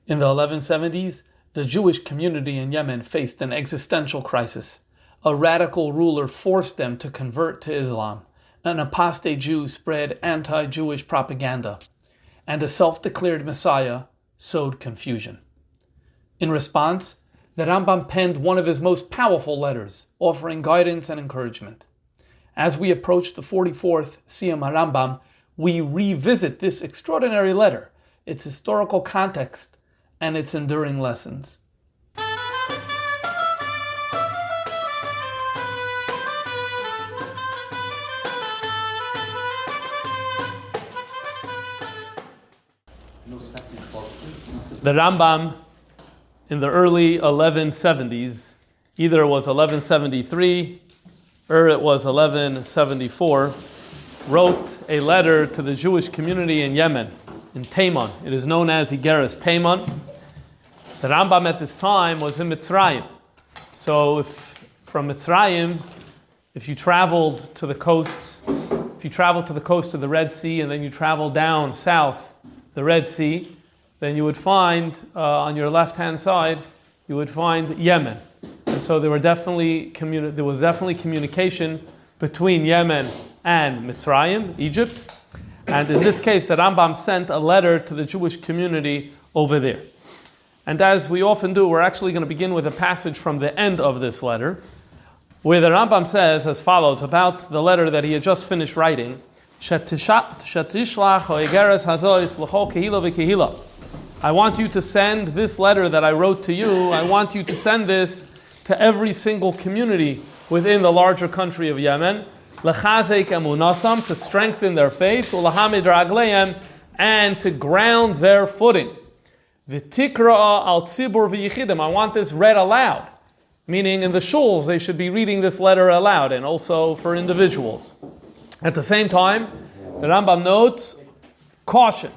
In the 1170s, the Jewish community in Yemen faced an existential crisis. A radical ruler forced them to convert to Islam. An apostate Jew spread anti-Jewish propaganda. And a self-declared Messiah sowed confusion. In response, the Rambam penned one of his most powerful letters, offering guidance and encouragement. As we approach the 44th Siyum HaRambam, we revisit this extraordinary letter, its historical context, and its enduring lessons. The Rambam in the early 1170s, either it was 1173 or it was 1174, wrote a letter to the Jewish community in Yemen, in Taman. It is known as Igeres Taman. The Rambam at this time was in Mitzrayim. So from Mitzrayim, if you traveled to the coast, of the Red Sea, and then you travel down south the Red Sea, then you would find on your left-hand side, you would find Yemen. And so there was definitely communication between Yemen and Mitzrayim, Egypt. And in this case, the Rambam sent a letter to the Jewish community over there. And as we often do, we're actually going to begin with a passage from the end of this letter, where the Rambam says as follows about the letter that he had just finished writing. I want you to send this letter that I wrote to you, I want you to send this to every single community within the larger country of Yemen, l'chazek emunasam, to strengthen their faith, u'lahamid ragleim, and to ground their footing. V'tikra al tzibur v'yichidim, I want this read aloud, meaning in the shuls they should be reading this letter aloud, and also for individuals. At the same time, the Rambam notes, caution.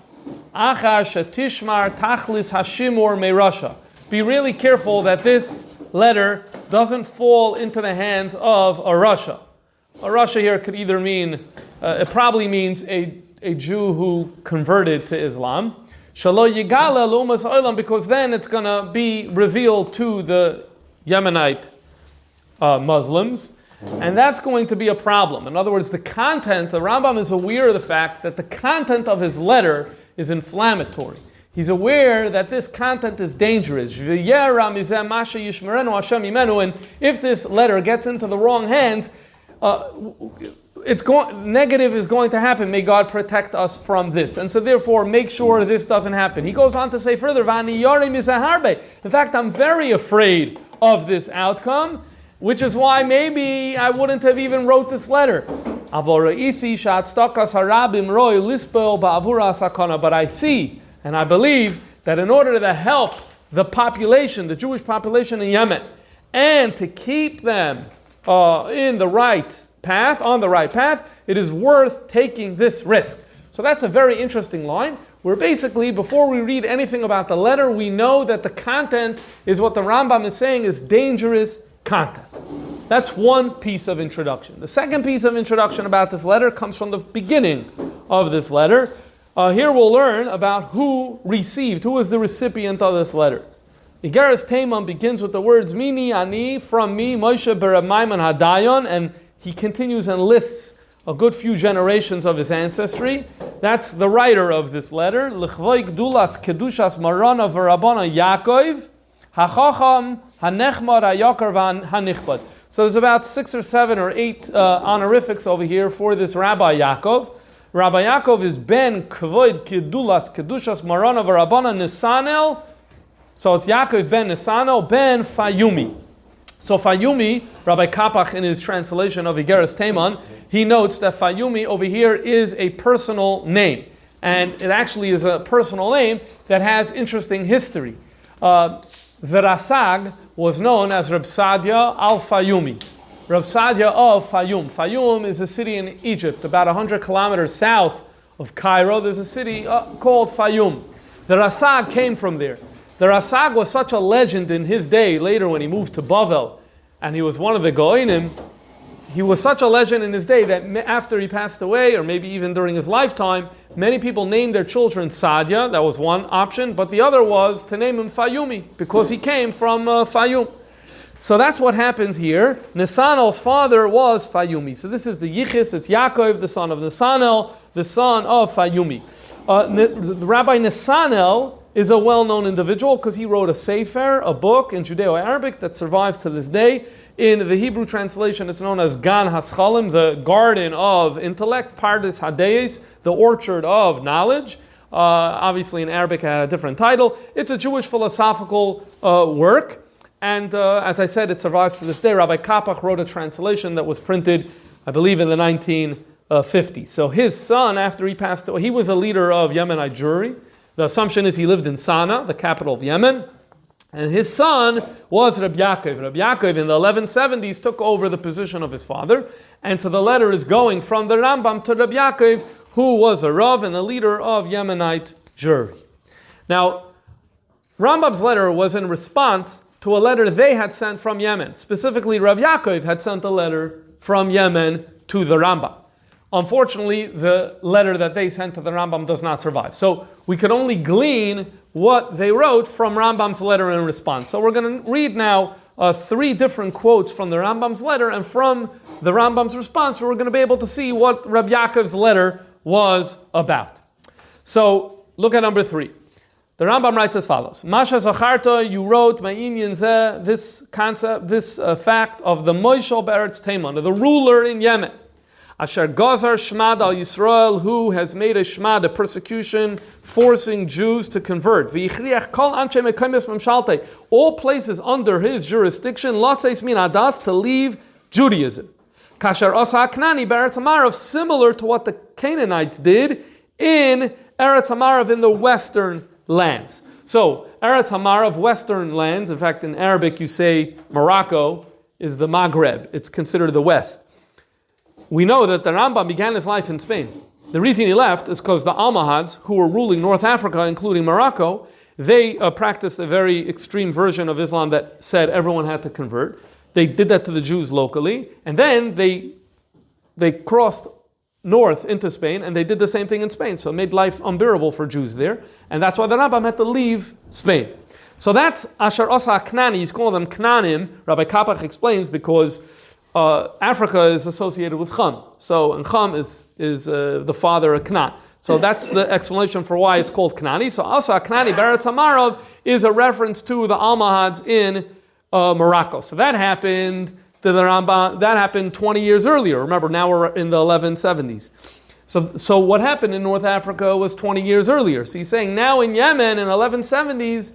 Achar shetishmar tachlis hashimur meirasha. Be really careful that this letter doesn't fall into the hands of a Rasha. A Rasha here could either mean, it probably means a Jew who converted to Islam. Shalo yigala l'umas olam, because then it's going to be revealed to the Yemenite Muslims, and that's going to be a problem. In other words, the Rambam is aware of the fact that the content of his letter is inflammatory. He's aware that this content is dangerous. And if this letter gets into the wrong hands, negative is going to happen. May God protect us from this. And so therefore, make sure this doesn't happen. He goes on to say further, in fact, I'm very afraid of this outcome, which is why maybe I wouldn't have even wrote this letter. But I see and I believe that in order to help the population, the Jewish population in Yemen, and to keep them on the right path, it is worth taking this risk. So that's a very interesting line, where basically, before we read anything about the letter, we know that the content is what the Rambam is saying is dangerous content. That's one piece of introduction. The second piece of introduction about this letter comes from the beginning of this letter. Here we'll learn about who was the recipient of this letter. Igeres Taman begins with the words, Mini ani, from me, Moshe Bereb Maimon Hadayon, and he continues and lists a good few generations of his ancestry. That's the writer of this letter. L'chvoi gdulas kedushas marana v'rabana Yaakov, hachacham hanechmar hayakar v'hanichbad. So there's about 6 or 7 or 8 honorifics over here for this Rabbi Yaakov. Rabbi Yaakov is ben kvoid kedulas kedushas marana v'rabana Nisanel. So it's Yaakov ben Nisanel ben Fayumi. So Fayumi, Rabbi Kapach in his translation of Igeres Taman, he notes that Fayumi over here is a personal name. And it actually is a personal name that has interesting history. The Rasag was known as Reb Sadia al-Fayumi. Reb Sadia of Fayum. Fayum is a city in Egypt, about 100 kilometers south of Cairo. There's a city called Fayum. The Rasag came from there. The Rasag was such a legend in his day, later when he moved to Bavel, and he was one of the Goinim, he was such a legend in his day that after he passed away, or maybe even during his lifetime, many people named their children Sadia. That was one option. But the other was to name him Fayumi, because he came from Fayum. So that's what happens here. Nesanel's father was Fayumi. So this is the Yichis. It's Yaakov, the son of Nesanel, the son of Fayumi. The Rabbi Nesanel is a well-known individual because he wrote a Sefer, a book in Judeo-Arabic that survives to this day. In the Hebrew translation, it's known as Gan Haschalim, the garden of intellect, Pardes Hadeis, the orchard of knowledge. Obviously in Arabic it had a different title. It's a Jewish philosophical work. And as I said, it survives to this day. Rabbi Kapach wrote a translation that was printed, I believe, in the 1950s. So his son, after he passed away, he was a leader of Yemenite Jewry. The assumption is he lived in Sana'a, the capital of Yemen. And his son was Rabbi Yaakov. Rabbi Yaakov in the 1170s took over the position of his father. And so the letter is going from the Rambam to Rabbi Yaakov, who was a Rav and a leader of Yemenite Jewry. Now, Rambam's letter was in response to a letter they had sent from Yemen. Specifically, Rav Yaakov had sent a letter from Yemen to the Rambam. Unfortunately, the letter that they sent to the Rambam does not survive. So we could only glean what they wrote from Rambam's letter in response. So we're going to read now 3 different quotes from the Rambam's letter, and from the Rambam's response, we're going to be able to see what Rabbi Yaakov's letter was about. So look at number 3. The Rambam writes as follows: Masha Zacharta, you wrote Ma'inyan Zeh, this concept, this fact of the Moishel Be'eretz Teman, the ruler in Yemen. Asher Gazar Shmad al Yisrael, who has made a Shmad, a persecution, forcing Jews to convert. V'yichriach kol anshe mekomis memshalte, all places under his jurisdiction, lotzeis min adas, to leave Judaism. Kasher asa Knani be'eretz Amarav, similar to what the Canaanites did in Eretz Amarav, in the western lands. So, Eretz Amarav, western lands, in fact in Arabic you say Morocco is the Maghreb, it's considered the west. We know that the Rambam began his life in Spain. The reason he left is because the Almohads, who were ruling North Africa, including Morocco, they practiced a very extreme version of Islam that said everyone had to convert. They did that to the Jews locally, and then they crossed north into Spain, and they did the same thing in Spain. So it made life unbearable for Jews there, and that's why the Rambam had to leave Spain. So that's Asher Osa Knani. He's calling them Knanim. Rabbi Kapach explains because Africa is associated with Chum. So, and Chum is the father of Knan. So that's the explanation for why it's called Knani. So Asa Knani Beretz Amarav is a reference to the Almohads in Morocco. So that happened to the Rambam. That happened 20 years earlier. Remember, now we're in the 1170s. So what happened in North Africa was 20 years earlier. So he's saying now in Yemen in 1170s,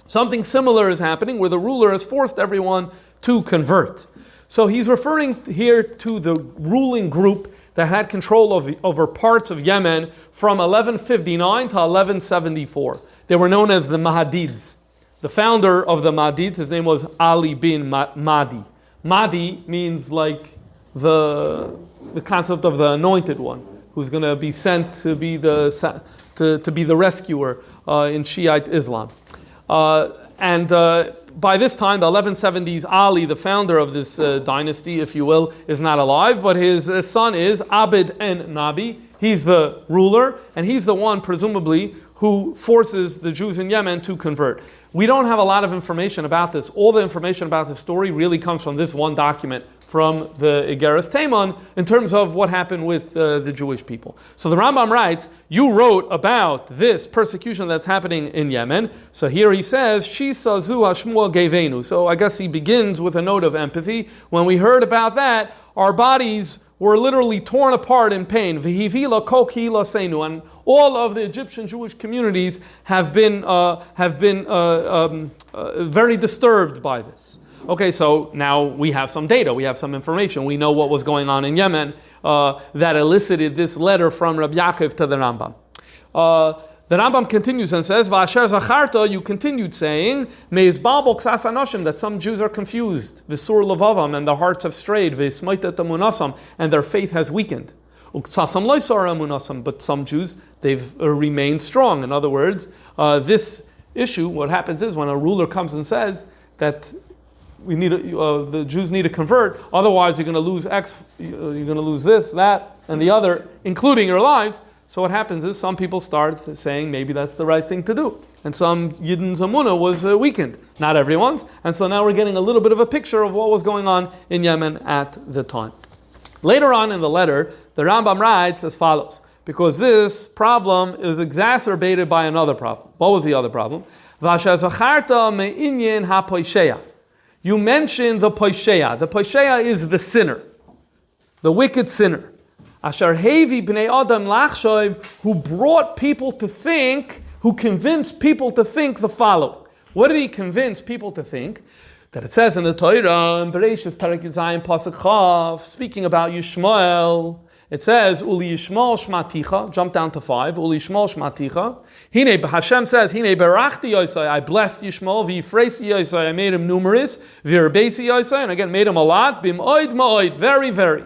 something similar is happening where the ruler has forced everyone to convert. So he's referring here to the ruling group that had control over parts of Yemen from 1159 to 1174. They were known as the Mahdids. The founder of the Mahdids, his name was Ali bin Mahdi. Mahdi means like the concept of the anointed one, who's going to be sent to be the rescuer in Shiite Islam. By this time, the 1170s, Ali, the founder of this dynasty, if you will, is not alive, but his son is Abd en Nabi. He's the ruler, and he's the one, presumably, who forces the Jews in Yemen to convert. We don't have a lot of information about this. All the information about the story really comes from this one document from the Igeres Teman in terms of what happened with the Jewish people. So the Rambam writes, you wrote about this persecution that's happening in Yemen. So here he says, Shisa zu hashmua gevenu. So I guess he begins with a note of empathy. When we heard about that, our bodies were literally torn apart in pain. V'hivila kol kihila seinu, and all of the Egyptian Jewish communities have been very disturbed by this. Okay, so now we have some data, we have some information. We know what was going on in Yemen that elicited this letter from Rabbi Yaakov to the Rambam. The Rambam continues and says, V'asher zacharta, you continued saying, Meizbalbol ksas anoshim, that some Jews are confused, V'sur levavam, and their hearts have strayed, V'smaitet emunasam, and their faith has weakened. Uksasam loisar emunasam, but some Jews, they've remained strong. In other words, this issue, what happens is when a ruler comes and says that the Jews need to convert, otherwise you're going to lose you're going to lose this, that, and the other, including your lives. So what happens is some people start saying maybe that's the right thing to do. And some Yidden's Amunah was weakened, not everyone's. And so now we're getting a little bit of a picture of what was going on in Yemen at the time. Later on in the letter, the Rambam writes as follows, because this problem is exacerbated by another problem. What was the other problem? You mentioned the poisheya. The poisheya is the sinner, the wicked sinner. Asher hevi bnei adam lachshov, who brought people to think, who convinced people to think the following. What did he convince people to think? That it says in the Torah, in Bereshis Perek Yizayim Pasuk Chav, speaking about Yishmael, it says, Uli Yishmael Shmaticha, jump down to 5, Uli Yishmael Shmaticha. Hashem says, Hine Berachti Yosai, I blessed Yishmael, V'yifreisi Yosai, I made him numerous, V'yirbeisi Yosai, and again made him a lot, Bim Oid Ma'oid, very, very.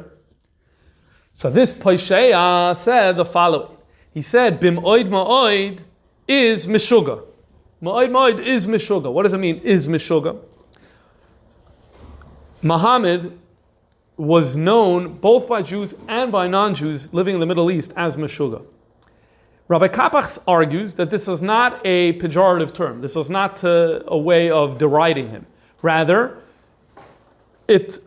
So this Poisheya said the following. He said, Bim Oid Ma'oid is Meshuga. Ma'oid Ma'oid is Meshuga. What does it mean, is Meshuga? Muhammad was known both by Jews and by non-Jews living in the Middle East as Meshuga. Rabbi Kapach argues that this is not a pejorative term. This was not a way of deriding him. Rather, there's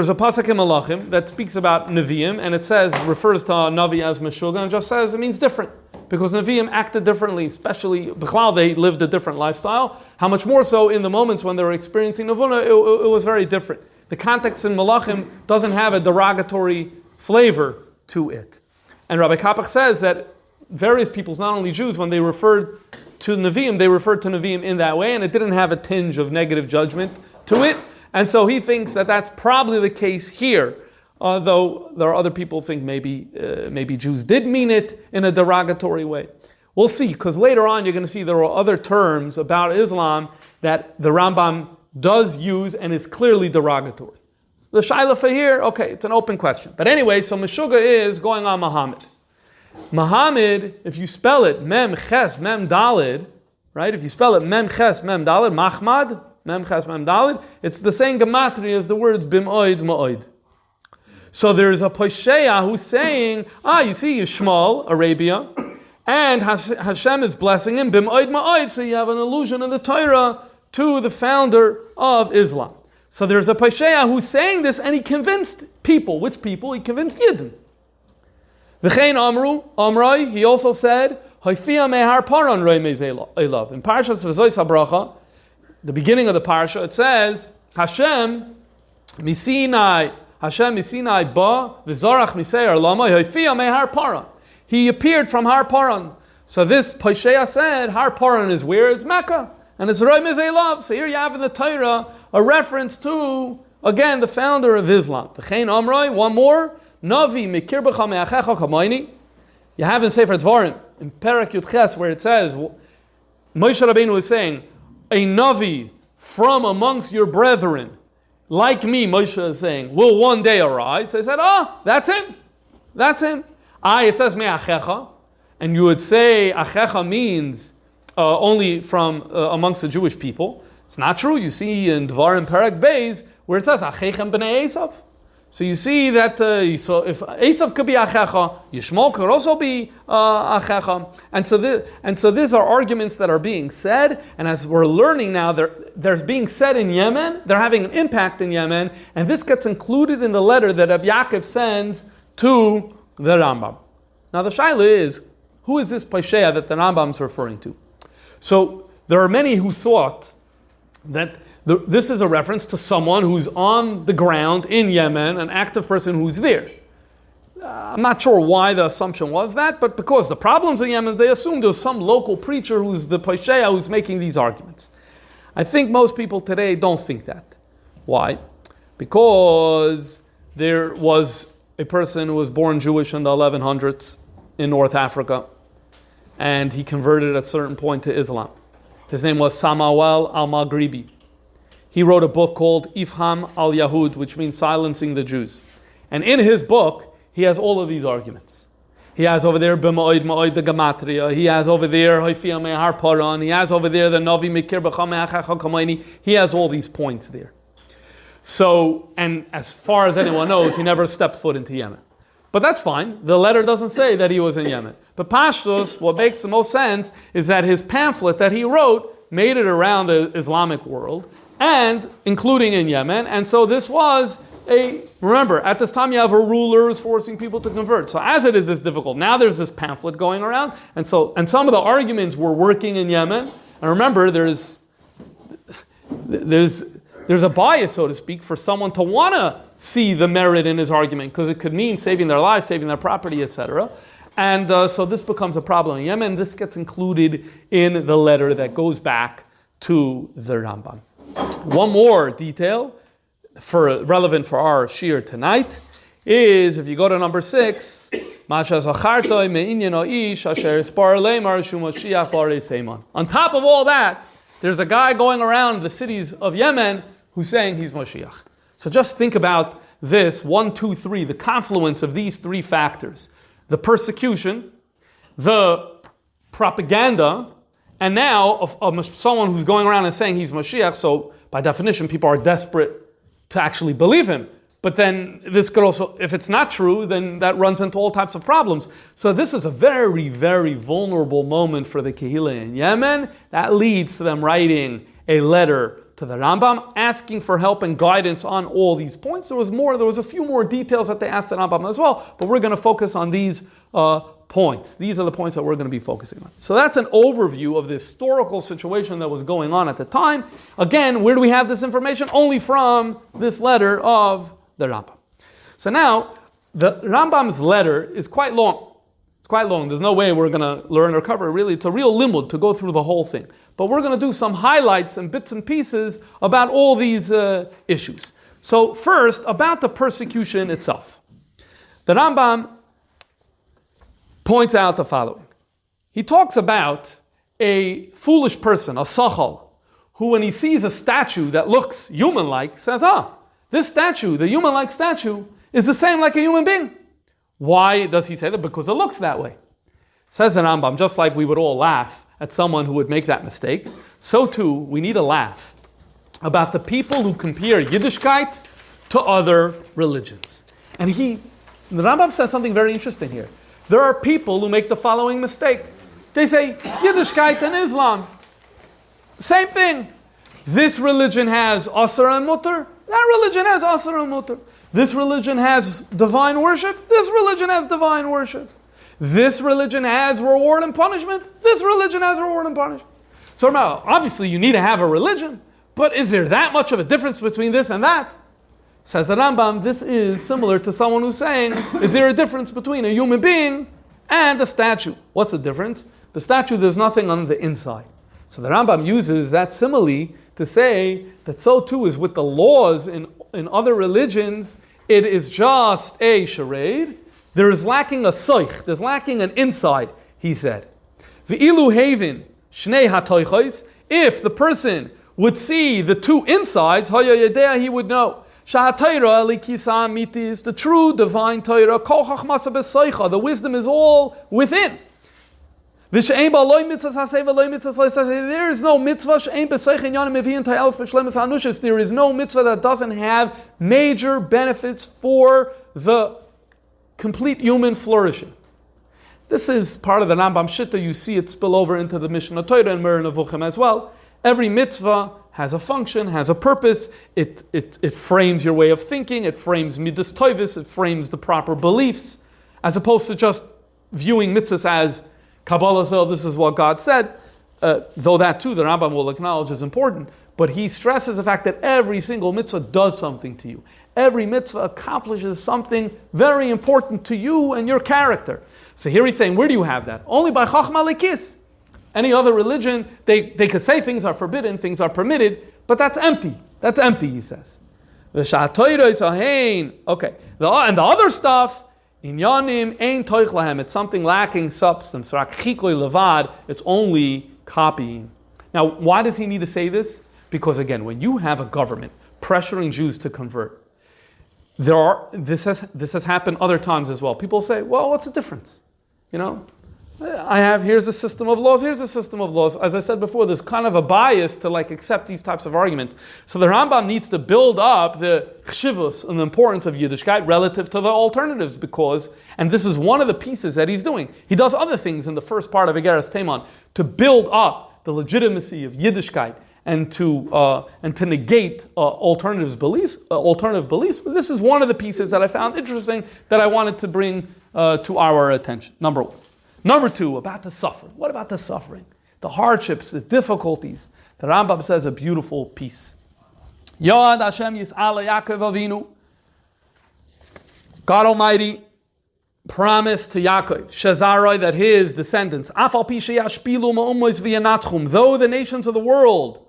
a pasuk in Malachim that speaks about Nevi'im, and it refers to a Navi as Meshuga, and just says it means different. Because Nevi'im acted differently, especially, B'chlal, they lived a different lifestyle. How much more so in the moments when they were experiencing Navuna, it was very different. The context in Malachim doesn't have a derogatory flavor to it. And Rabbi Kapach says that various peoples, not only Jews, when they referred to Nevi'im, they referred to Nevi'im in that way, and it didn't have a tinge of negative judgment to it. And so he thinks that that's probably the case here. Though there are other people who think maybe Jews did mean it in a derogatory way. We'll see, because later on you're going to see there are other terms about Islam that the Rambam does use and is clearly derogatory. The Shaila for here, okay, it's an open question. But anyway, so Meshuga is going on Muhammad. Muhammad, if you spell it Mem Ches Mem Dalid, right? If you spell it Mem Ches Mem Dalid, Mahmad, Mem Ches Mem Dalid, it's the same gematria as the words Bim Oid Ma'oid. So there's a Posheya who's saying, you see Yishmael, Arabia, and Hashem is blessing him, Bim Oid Ma'oid, so you have an allusion in the Torah to the founder of Islam. So there's a Posheya who's saying this, and he convinced people. Which people? He convinced Yidden. V'chein Amroi, he also said, Hoifia mehar paran roi mezelav. In Parshas V'zois HaBracha, the beginning of the Parsha, it says, Hashem misinai ba v'zarach miseir lama hoifia mehar paran. He appeared from Har Paran. So this Posheya said, Har Paran is where? It's Mecca. And it's Roi Mezelav. So here you have in the Torah a reference to, again, the founder of Islam. V'chein Amroi, one more. Navi mikirbecha me'achecha kamayni. You have in Sefer Dvarim, in Perek Yud Ches, where it says, Moshe Rabbeinu is saying, a Navi from amongst your brethren, like me, Moshe is saying, will one day arise. They said, that's him. That's him. It says me'achecha. And you would say, achecha means only from amongst the Jewish people. It's not true. You see in Dvarim Perek Beis where it says Achechem b'nei Esav. So you see that if Esav could be Achecha, Yishmael could also be Achecha. And so these are arguments that are being said, and as we're learning now, they're being said in Yemen, they're having an impact in Yemen, and this gets included in the letter that Rabbi Yaakov sends to the Rambam. Now the shaila is, who is this Posheya that the Rambam is referring to? So there are many who thought that this is a reference to someone who's on the ground in Yemen, an active person who's there. I'm not sure why the assumption was that, but because the problems in Yemen, they assumed there was some local preacher who's the Posheya who's making these arguments. I think most people today don't think that. Why? Because there was a person who was born Jewish in the 1100s in North Africa, and he converted at a certain point to Islam. His name was Samael al-Maghribi. He wrote a book called Ifham al-Yahud, which means silencing the Jews. And in his book, he has all of these arguments. He has over there b'ma'od ma'od the gematria. He has over there hoifia me'har paran. He has over there the navi mikir b'cham me'achach hakamayni. He has all these points there. So, and as far as anyone knows, he never stepped foot into Yemen. But that's fine. The letter doesn't say that he was in Yemen. But Pashtus, what makes the most sense is that his pamphlet that he wrote made it around the Islamic world, and including in Yemen. And so this was remember, at this time you have a ruler who's forcing people to convert. So as it is, it's difficult. Now there's this pamphlet going around, and some of the arguments were working in Yemen. And remember, there's a bias, so to speak, for someone to want to see the merit in his argument, because it could mean saving their lives, saving their property, etc. And so this becomes a problem in Yemen. This gets included in the letter that goes back to the Rambam. One more detail relevant for our shiur tonight is, if you go to number 6, on top of all that, there's a guy going around the cities of Yemen who's saying he's Moshiach. So just think about this, 1, 2, 3, the confluence of these 3 factors. The persecution, the propaganda, and now of someone who's going around and saying he's Mashiach. So by definition, people are desperate to actually believe him. But then this could also, if it's not true, then that runs into all types of problems. So this is a very, very vulnerable moment for the Kehillah in Yemen. That leads to them writing a letter to the Rambam, asking for help and guidance on all these points. There was a few more details that they asked the Rambam as well, but we're going to focus on these points. These are the points that we're going to be focusing on. So that's an overview of the historical situation that was going on at the time. Again, where do we have this information? Only from this letter of the Rambam. So now, the Rambam's letter is quite long. It's quite long. There's no way we're going to learn or cover it. Really, it's a real limud to go through the whole thing. But we're going to do some highlights and bits and pieces about all these issues. So first, about the persecution itself. The Rambam points out the following. He talks about a foolish person, a sachal, who when he sees a statue that looks human-like, says, this statue, the human-like statue, is the same like a human being. Why does he say that? Because it looks that way. Says the Rambam, just like we would all laugh at someone who would make that mistake, so too we need to laugh about the people who compare Yiddishkeit to other religions. And the Rambam says something very interesting here. There are people who make the following mistake. They say, Yiddishkeit and Islam, same thing. This religion has Asr and Mutter, that religion has Asr and Mutter. This religion has divine worship, this religion has divine worship. This religion has reward and punishment, this religion has reward and punishment. So now, obviously you need to have a religion, but is there that much of a difference between this and that? Says the Rambam, this is similar to someone who's saying, is there a difference between a human being and a statue? What's the difference? The statue, there's nothing on the inside. So the Rambam uses that simile to say that so too is with the laws in other religions. It is just a charade. There is lacking a soich, there's lacking an inside, he said. V'ilu havin shnei hatoichos, if the person would see the 2 insides, he would know. Sha'atayra likisa mitis, the true divine Torah, kol chachmasa b'soicha, the wisdom is all within. There is no mitzvah there is no mitzvah that doesn't have major benefits for the complete human flourishing. This is part of the Rambam Shitta. You see it spill over into the Mishnah Torah and Mer Nevuchim as well. Every mitzvah has a function, has a purpose. It frames your way of thinking. It frames midas toivus. It frames the proper beliefs, as opposed to just viewing mitzvahs as Kabbalah. So this is what God said. Though that too, the Rambam will acknowledge is important. But he stresses the fact that every single mitzvah does something to you. Every mitzvah accomplishes something very important to you and your character. So here he's saying, where do you have that? Only by Chachma Lekis. Any other religion, they could say things are forbidden, things are permitted, but that's empty. That's empty, he says. Okay. And the other stuff, Inyanim ein toich lahem, it's something lacking substance. It's only copying. Now, why does he need to say this? Because again, when you have a government pressuring Jews to convert, this has happened other times as well. People say, well, what's the difference? Here's a system of laws, here's a system of laws. As I said before, there's kind of a bias to accept these types of arguments. So the Rambam needs to build up the chshivus and the importance of Yiddishkeit relative to the alternatives and this is one of the pieces that he's doing. He does other things in the first part of Igeres Teman to build up the legitimacy of Yiddishkeit and to negate alternative beliefs. But this is one of the pieces that I found interesting that I wanted to bring to our attention. Number one. Number two, about the suffering. What about the suffering? The hardships, the difficulties. The Rambam says a beautiful piece. Yad Hashem Yis'ala Yaakov Avinu. God Almighty promised to Yaakov, Shazaroi, that his descendants, Afal Pi Sheyashpilu Ma'umois V'yanatchum, though the nations of the world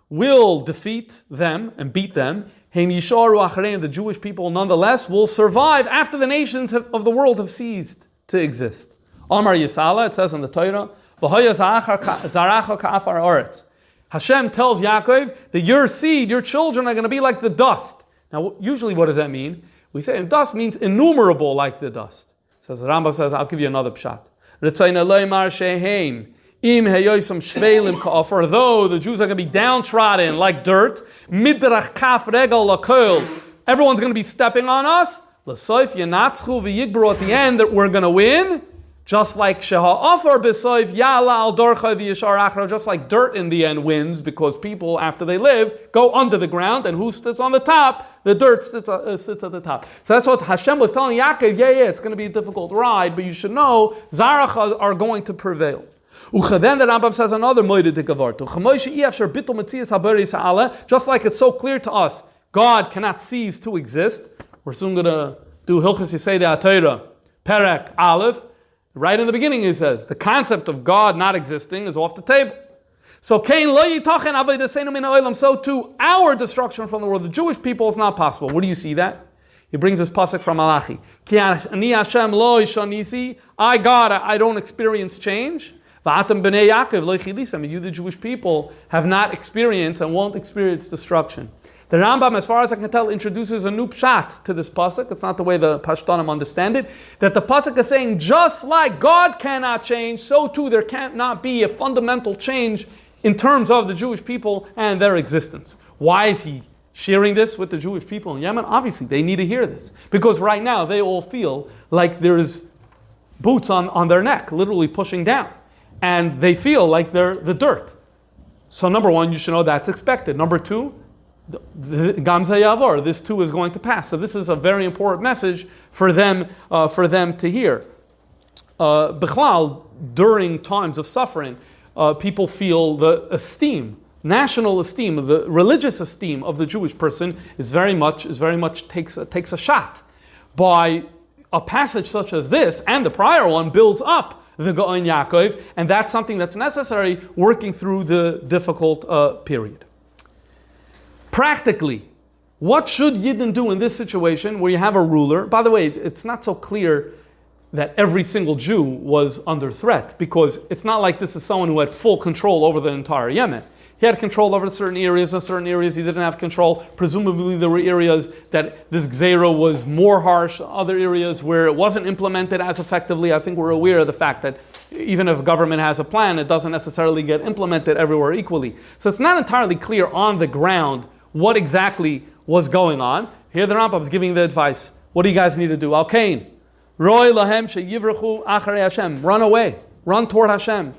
will defeat them and beat them, Heim Yisharu Achareim, the Jewish people nonetheless will survive after the nations of the world have ceased to exist. Amar Yisala, it says in the Torah, Hashem tells Yaakov that your seed, your children are going to be like the dust. Now, usually what does that mean? We say dust means innumerable like the dust. Says the Rambam says, I'll give you another pshat. Though the Jews are going to be downtrodden like dirt, everyone's going to be stepping on us. At the end, that we're going to win. Just like just like dirt in the end wins, because people, after they live, go under the ground, and who sits on the top? The dirt sits at the top. So that's what Hashem was telling Yaakov, it's going to be a difficult ride, but you should know, Zarach are going to prevail. Then the Rambam says another just like it's so clear to us, God cannot cease to exist. We're soon going to do Hilchos Yisei HaTorah, Perek Aleph. Right in the beginning he says, the concept of God not existing is off the table. So so too, our destruction from the world, the Jewish people, is not possible. Where do you see that? He brings this pasuk from Malachi. I, God, I don't experience change. You, the Jewish people, have not experienced and won't experience destruction. The Rambam, as far as I can tell, introduces a new pshat to this pasuk. It's not the way the Pashtanim understand it. That the pasuk is saying, just like God cannot change, so too there cannot be a fundamental change in terms of the Jewish people and their existence. Why is he sharing this with the Jewish people in Yemen? Obviously, they need to hear this. Because right now, they all feel like there's boots on their neck, literally pushing down. And they feel like they're the dirt. So number one, you should know that's expected. Number two, Gamza Yavor, this too is going to pass. So this is a very important message for them to hear. Bichlal, during times of suffering, people feel the esteem, national esteem, the religious esteem of the Jewish person is very much takes a shot. By a passage such as this, and the prior one builds up the Gaon Yaakov, and that's something that's necessary working through the difficult period. Practically, what should Yidden do in this situation where you have a ruler? By the way, it's not so clear that every single Jew was under threat, because it's not like this is someone who had full control over the entire Yemen. He had control over certain areas, and certain areas he didn't have control. Presumably there were areas that this Gzeira was more harsh, other areas where it wasn't implemented as effectively. I think we're aware of the fact that even if a government has a plan, it doesn't necessarily get implemented everywhere equally. So it's not entirely clear on the ground what exactly was going on. Here the Rambam is giving the advice. What do you guys need to do? Al-Kain. Roy lahem sheyivrechu acharei Hashem. Run away. Run toward Hashem.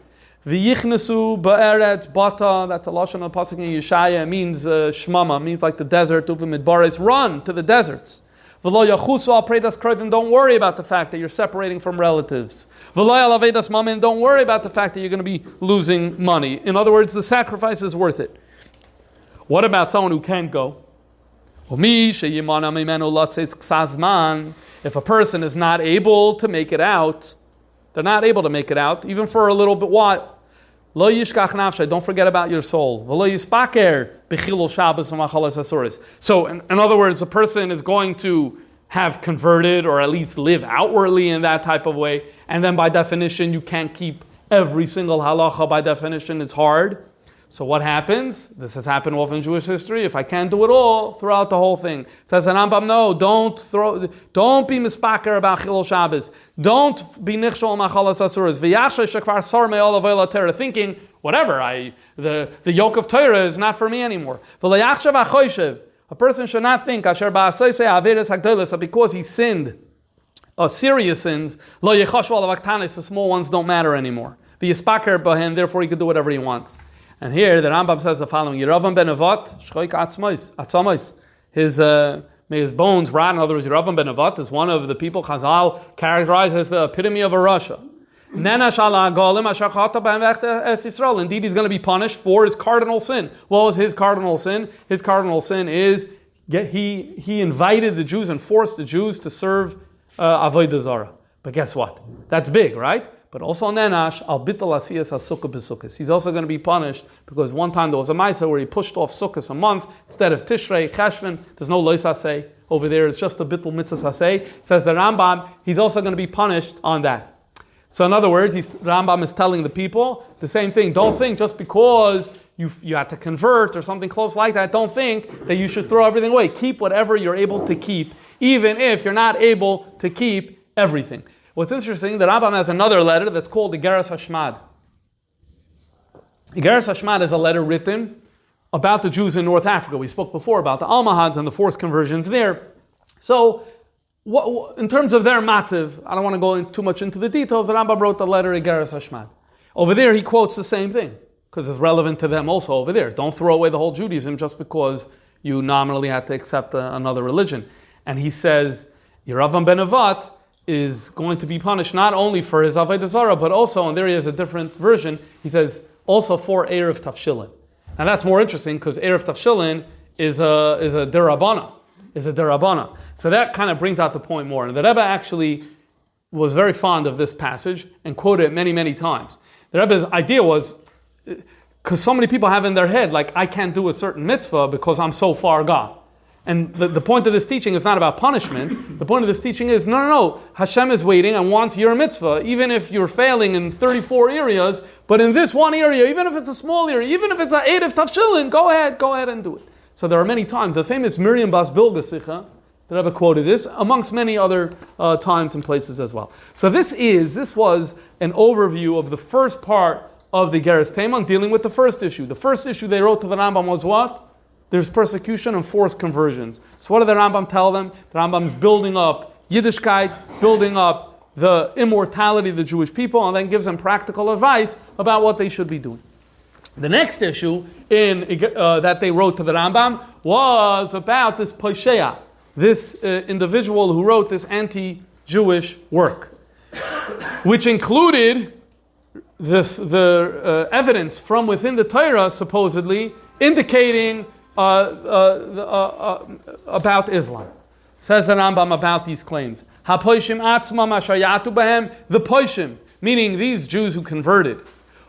V'yichnesu ba'eretz bata. That's a lashon of pasuk in Yeshaya. It means shmama. It means like the desert. Uvim midbaris. Run to the deserts. V'lo yachusu al preidas krovim. Don't worry about the fact that you're separating from relatives. V'lo al avedas mamin. Don't worry about the fact that you're going to be losing money. In other words, the sacrifice is worth it. What about someone who can't go? If a person is not able to make it out, they're not able to make it out, even for a little bit while. Don't forget about your soul. So, in other words, a person is going to have converted, or at least live outwardly in that type of way, and then by definition, you can't keep every single halacha. By definition, it's hard. So what happens? This has happened often in Jewish history. If I can't do it all, throw out the whole thing. Says the Rambam, no, don't be mispaker about Chilul Shabbos. Don't be nichshol machalas asuras. V'yashay shekvar sar me'ol avayla Torah, thinking, whatever, the yoke of Torah is not for me anymore. V'layachshav achoyshev, a person should not think, asher ba'asosei averes hagdolos, that because he sinned serious sins, lo yechashu alav aktanis, the small ones don't matter anymore. V'yispaker bahen, therefore he could do whatever he wants. And here the Rambam says the following: Yeravam ben Avat shchoik atzmais. May his bones rot. In other words, Yeravam ben Avat is one of the people Chazal characterized as the epitome of a Rasha. Indeed, he's going to be punished for his cardinal sin. What was his cardinal sin? His cardinal sin is he invited the Jews and forced the Jews to serve Avodah Zarah. But guess what? That's big, right? But also nenash al bitul asiyas hasukah b'sukkos. He's also going to be punished because one time there was a ma'isa where he pushed off sukkos a month instead of Tishrei Cheshvan. There's no lois hasei over there. It's just a bitul mitzvah hasei. Says the Rambam, he's also going to be punished on that. So in other words, Rambam is telling the people the same thing. Don't think just because you had to convert or something close like that, don't think that you should throw everything away. Keep whatever you're able to keep, even if you're not able to keep everything. What's interesting, the Rambam has another letter that's called the Igeres Hashmad. Igeres Hashmad is a letter written about the Jews in North Africa. We spoke before about the Almohads and the forced conversions there. So, in terms of their matziv, I don't want to go too much into the details. The Rambam wrote the letter Igeres Hashmad. Over there, he quotes the same thing because it's relevant to them also over there. Don't throw away the whole Judaism just because you nominally had to accept another religion. And he says, Yeravam ben Avat is going to be punished not only for his Avodah Zarah, but also, and there he has a different version, he says, also for Erev Tafshilin. Now that's more interesting because Erev Tafshilin is a derabana. So that kind of brings out the point more. And the Rebbe actually was very fond of this passage and quoted it many, many times. The Rebbe's idea was, because so many people have in their head, like, I can't do a certain mitzvah because I'm so far gone. And the point of this teaching is not about punishment. The point of this teaching is, no. Hashem is waiting and wants your mitzvah, even if you're failing in 34 areas, but in this one area, even if it's a small area, even if it's an Erev Tafshilin, go ahead and do it. So there are many times. The famous Miriam Bas Bilga Sikha, the Rebbe quoted this, amongst many other times and places as well. So this was an overview of the first part of the Geras Teiman, dealing with the first issue. The first issue they wrote to the Rambam was what? There's persecution and forced conversions. So what did the Rambam tell them? The Rambam is building up Yiddishkeit, building up the immortality of the Jewish people, and then gives them practical advice about what they should be doing. The next issue that they wrote to the Rambam was about this Posheya, this individual who wrote this anti-Jewish work, which included the evidence from within the Torah, supposedly, indicating about Islam. Says the Rambam about these claims. Ha-poishim atzmam asher yatu bahem, the poishim, meaning these Jews who converted,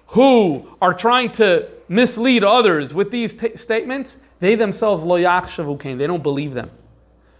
who are trying to mislead others with these statements, they themselves lo yachshavu kain, they don't believe them.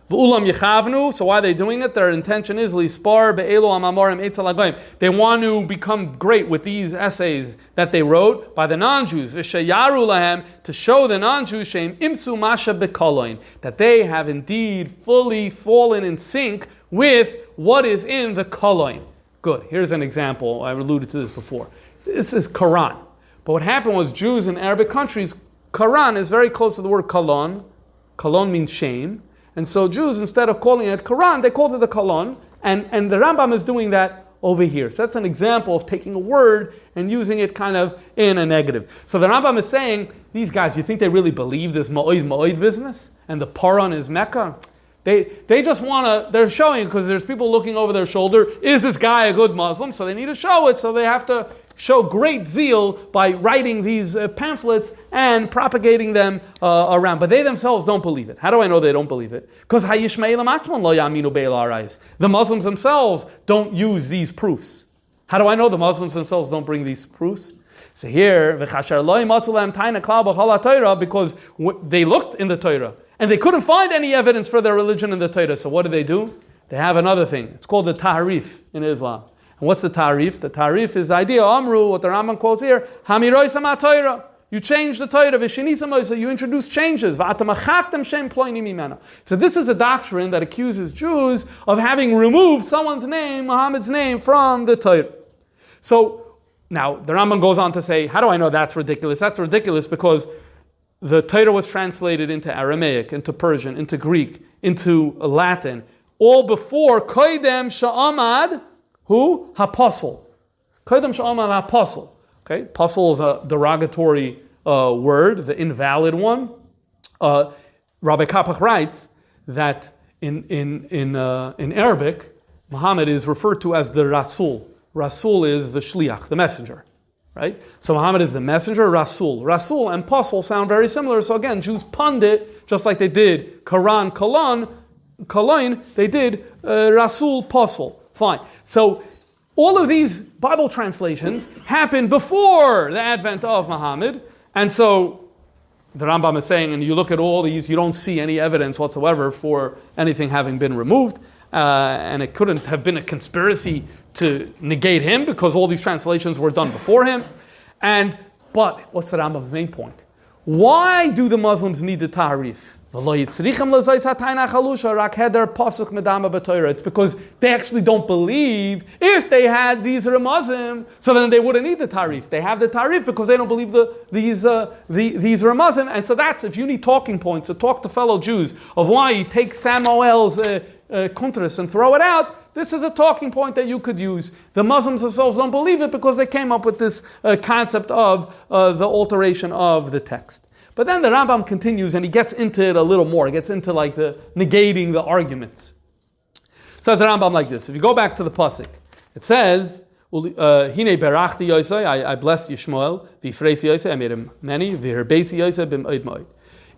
V'ulam yechavnu, so why are they doing it? Their intention is lispar be'elu amamorim etzel hagoyim. They want to become great with these essays that they wrote by the non-Jews. V'shayaru lahem, to show the non-Jews sheim imsu masha bekoloin, that they have indeed fully fallen in sync with what is in the koloin. Good. Here's an example. I alluded to this before. This is Quran. But what happened was Jews in Arabic countries, Quran is very close to the word kolon. Kolon means shame. And so Jews, instead of calling it Quran, they called it the Kolon, and the Rambam is doing that over here. So that's an example of taking a word and using it kind of in a negative. So the Rambam is saying, these guys, you think they really believe this Ma'od business? And the Paran is Mecca? They just want to, they're showing it because there's people looking over their shoulder, is this guy a good Muslim? So they need to show it, so they have to show great zeal by writing these pamphlets and propagating them around. But they themselves don't believe it. How do I know they don't believe it? Because the Muslims themselves don't use these proofs. How do I know the Muslims themselves don't bring these proofs? So here, because they looked in the Torah and they couldn't find any evidence for their religion in the Torah. So what do? They have another thing. It's called the Tahrif in Islam. And what's the Tarif? The Tarif is the idea, Amru, what the Rambam quotes here, Hamiroisam HaTorah. You change the Torah. You introduce changes. So this is a doctrine that accuses Jews of having removed someone's name, Muhammad's name, from the Torah. So now the Rambam goes on to say, how do I know that's ridiculous? That's ridiculous because the Torah was translated into Aramaic, into Persian, into Greek, into Latin, all before Koidem Sha'amad, who? Hapostle. Koidem Sha'amad Hapostle. Okay, apostle is a derogatory word, the invalid one. Rabbi Kapach writes that in Arabic, Muhammad is referred to as the Rasul. Rasul is the Shliach, the messenger, right? So Muhammad is the messenger, Rasul. Rasul and apostle sound very similar. So again, Jews pundit, just like they did Quran, Koloin, they did Rasul, apostle. Fine. So all of these Bible translations happened before the advent of Muhammad. And so the Rambam is saying, and you look at all these, you don't see any evidence whatsoever for anything having been removed. And it couldn't have been a conspiracy to negate him because all these translations were done before him. But what's the Rambam's main point? Why do the Muslims need the Ta'arif? It's because they actually don't believe if they had these Ramazim, so then they wouldn't need the Ta'arif. They have the Ta'arif because they don't believe these Ramazim. And so that's, if you need talking points to talk to fellow Jews of why you take Samuel's Kuntras and throw it out, this is a talking point that you could use. The Muslims themselves don't believe it because they came up with this concept of the alteration of the text. But then the Rambam continues and he gets into it a little more. He gets into like the negating the arguments. So it's the Rambam like this. If you go back to the pasuk, it says, Hine berachti Yosei, I blessed Yishmael, v'ifreisi Yosei, I made him many, v'herbeisi Yosei b'moed moed.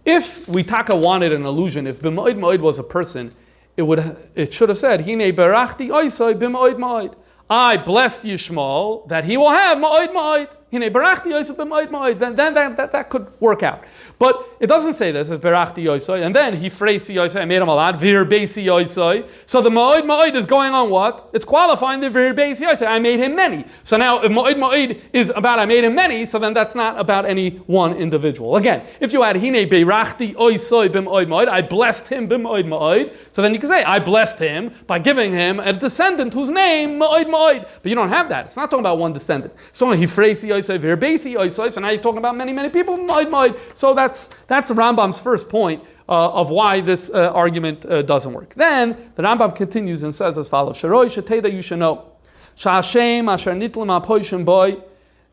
If we taka wanted an allusion, if b'moed moed was a person, it should have said, Hine berachti Yosei b'moed moed. I blessed Yishmael that he will have ma'od ma'od. Then that could work out. But it doesn't say this, it's berachti Yosei, and then he freisi Yosei, I made him a lot, vir beisi Yosei. So the ma'od ma'od is going on what? It's qualifying the vir beisi Yosei, I made him many. So now if ma'od ma'od is about I made him many, so then that's not about any one individual. Again, if you add hine berachti Yosei b'ma'od ma'od, I blessed him b'ma'od ma'od, so then you can say I blessed him by giving him a descendant whose name ma'od ma'od. But you don't have that. It's not talking about one descendant. So he freisi Yosei, vir beisi Yosei, so now you're talking about many, many people, ma'od ma'od. So that's Rambam's first point of why this argument doesn't work. Then the Rambam continues and says as follows: Sharoi sheteda, you should know, Sha'ashem asher nitlim ha'poishim boy,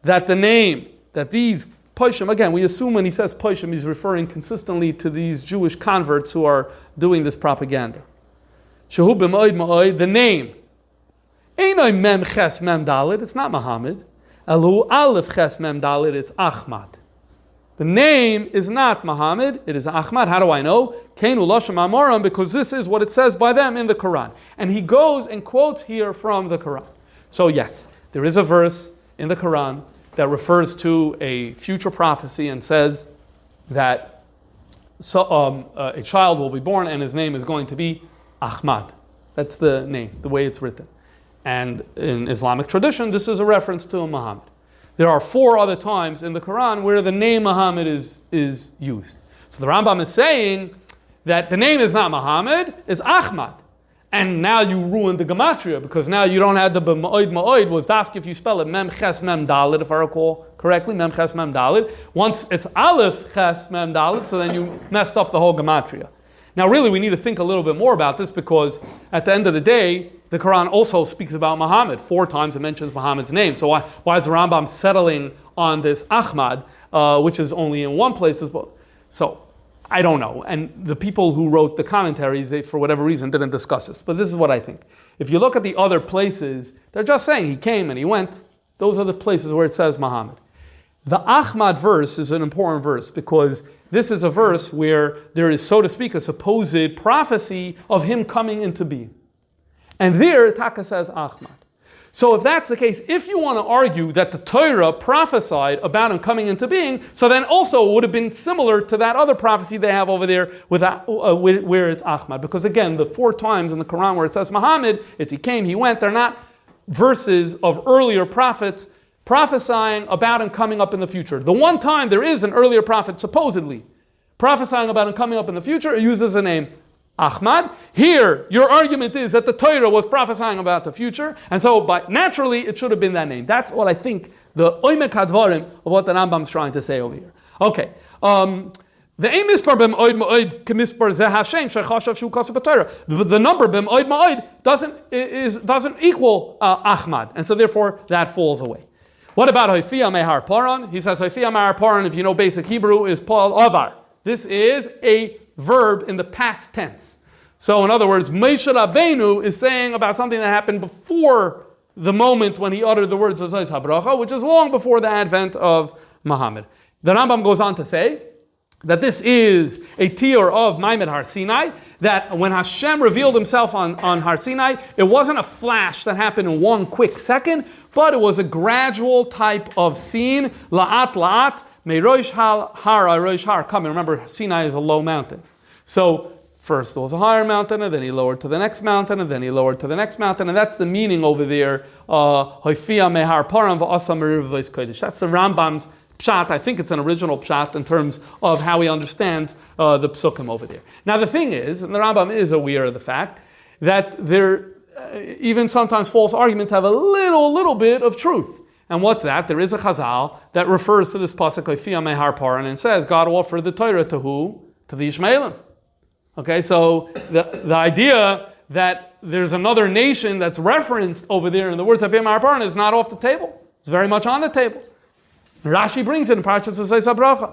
that the name that these poishim, again, we assume when he says poishim, he's referring consistently to these Jewish converts who are doing this propaganda. Shehu b'moed ma'od, the name, Einoi mem ches mem dalet, it's not Muhammad. Elu aleph ches mem dalet, it's Ahmad. The name is not Muhammad, it is Ahmad. How do I know? Keinu Lashem Amoram, because this is what it says by them in the Quran. And he goes and quotes here from the Quran. So yes, there is a verse in the Quran that refers to a future prophecy and says that a child will be born and his name is going to be Ahmad. That's the name, the way it's written. And in Islamic tradition, this is a reference to Muhammad. There are 4 other times in the Quran where the name Muhammad is used. So the Rambam is saying that the name is not Muhammad, it's Ahmad. And now you ruined the gematria because now you don't have the b'ma'od ma'od was dafk if you spell it mem ches mem dalet, if I recall correctly, mem ches mem dalet. Once it's aleph ches mem dalet, so then you messed up the whole gematria. Now really we need to think a little bit more about this because at the end of the day, the Quran also speaks about Muhammad. 4 times it mentions Muhammad's name. So why is the Rambam settling on this Ahmad, which is only in one place? So I don't know. And the people who wrote the commentaries, they, for whatever reason, didn't discuss this. But this is what I think. If you look at the other places, they're just saying he came and he went. Those are the places where it says Muhammad. The Ahmad verse is an important verse because this is a verse where there is, so to speak, a supposed prophecy of him coming into being. And there, Taka says Ahmad. So if that's the case, if you want to argue that the Torah prophesied about him coming into being, so then also it would have been similar to that other prophecy they have over there where it's Ahmad. Because again, the 4 times in the Quran where it says Muhammad, it's he came, he went, they're not verses of earlier prophets prophesying about him coming up in the future. The one time there is an earlier prophet, supposedly, prophesying about him coming up in the future, it uses the name Ahmad. Here, your argument is that the Torah was prophesying about the future, and so naturally it should have been that name. That's what I think the oimek hadvarim of what the Rambam is trying to say over here. Okay. The number bim oid ma'oid doesn't equal Ahmad, and so therefore that falls away. What about Hoifia Mehar Paran? He says Hoifia Mehar Paran, if you know basic Hebrew, is Paul Avar. This is a verb in the past tense. So in other words, Moshe Rabbeinu is saying about something that happened before the moment when he uttered the words of Zayis HaBracha, which is long before the advent of Muhammad. The Rambam goes on to say that this is a tier of Maimed Har Sinai, that when Hashem revealed himself on Har Sinai, it wasn't a flash that happened in one quick second, but it was a gradual type of scene, la'at la'at, me'rosh har rosh har coming. Remember, Sinai is a low mountain. So first there was a higher mountain, and then he lowered to the next mountain, and then he lowered to the next mountain, and that's the meaning over there. Hoifia mehar paran v'asa meriv v'is kodesh. That's the Rambam's pshat. I think it's an original pshat in terms of how he understands the psukim over there. Now the thing is, and the Rambam is aware of the fact, that there even sometimes false arguments have a little bit of truth. And what's that? There is a chazal that refers to this pasuk Hoifia mehar paran and says God offered the Torah to who? To the Ishmaelim. Okay, so the idea that there's another nation that's referenced over there in the words Hoifia mehar paran is not off the table. It's very much on the table. Rashi brings it in Parshas Zayis HaBracha.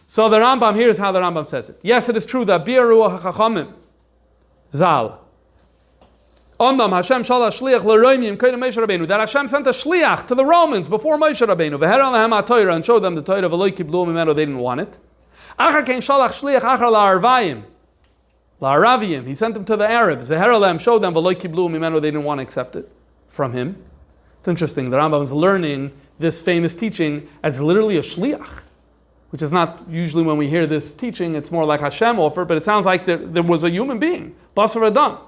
So the Rambam, here's how the Rambam says it. Yes, it is true that Bi'aru HaChachamim Zal Omnam Hashem Shalash Shliach L'Roimim Koydem Moshe Rabbeinu, that Hashem sent a Shliach to the Romans before Moshe Rabbeinu, V'heran Lahem HaTorah, and showed them the Torah, V'lo Kiblu Mimenu, they didn't want it. Achar Kein Shalach Shliach Achar La'Aravim, he sent them to the Arabs, V'heran Lahem, showed them V'lo Kiblu Mimenu, they didn't want to accept it from him. It's interesting, the Rambam is learning this famous teaching as literally a shliach, which is not usually when we hear this teaching, it's more like Hashem offer, but it sounds like there was a human being, Basar Adam,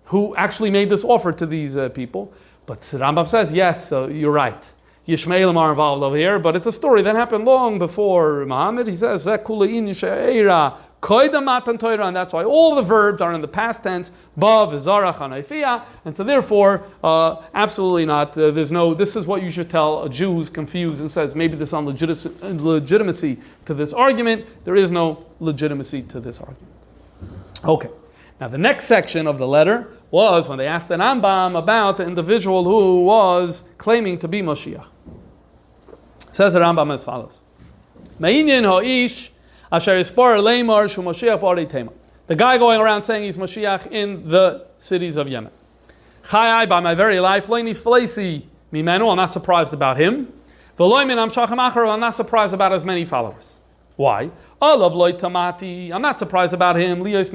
who actually made this offer to these people. But Rambam says, yes, so you're right. Yishmaelim are involved over here, but it's a story that happened long before Muhammad. He says, and that's why all the verbs are in the past tense, Ba, V'zarach, Hanayfiyah, and so therefore, absolutely not. This is what you should tell a Jew who's confused and says, maybe there's some legitimacy to this argument. There is no legitimacy to this argument. Okay. Now the next section of the letter was when they asked the Rambam about the individual who was claiming to be Moshiach. Says the Rambam as follows. The guy going around saying he's Moshiach in the cities of Yemen. By my very life, I'm not surprised about him. I'm not surprised about as many followers. Why? I'm not surprised about him, because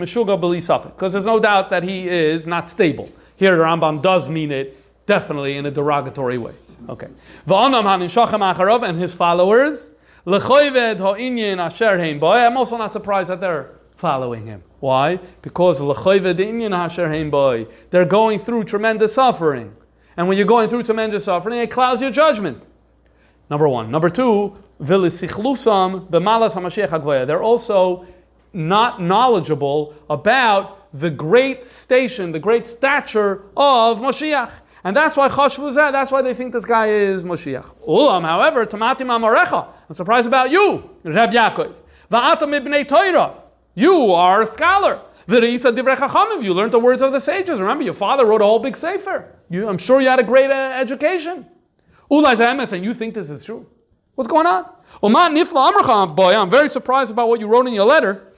there's no doubt that he is not stable. Here the Rambam does mean it definitely in a derogatory way. Okay. And his followers, I'm also not surprised that they're following him. Why? Because they're going through tremendous suffering. And when you're going through tremendous suffering, it clouds your judgment. Number one. Number two, they're also not knowledgeable about the great station, the great stature of Moshiach. And that's why Chashvuzah, that's why they think this guy is Moshiach. Ulam, however, Tamatim Amarecha, I'm surprised about you, Reb Yaakov. Va'atam ibnei Torah, you are a scholar. V'reisa divrei chachamim, you learned the words of the sages. Remember, your father wrote a whole big sefer. I'm sure you had a great education. Ulai Zahemes, and you think this is true. What's going on? Boy, I'm very surprised about what you wrote in your letter.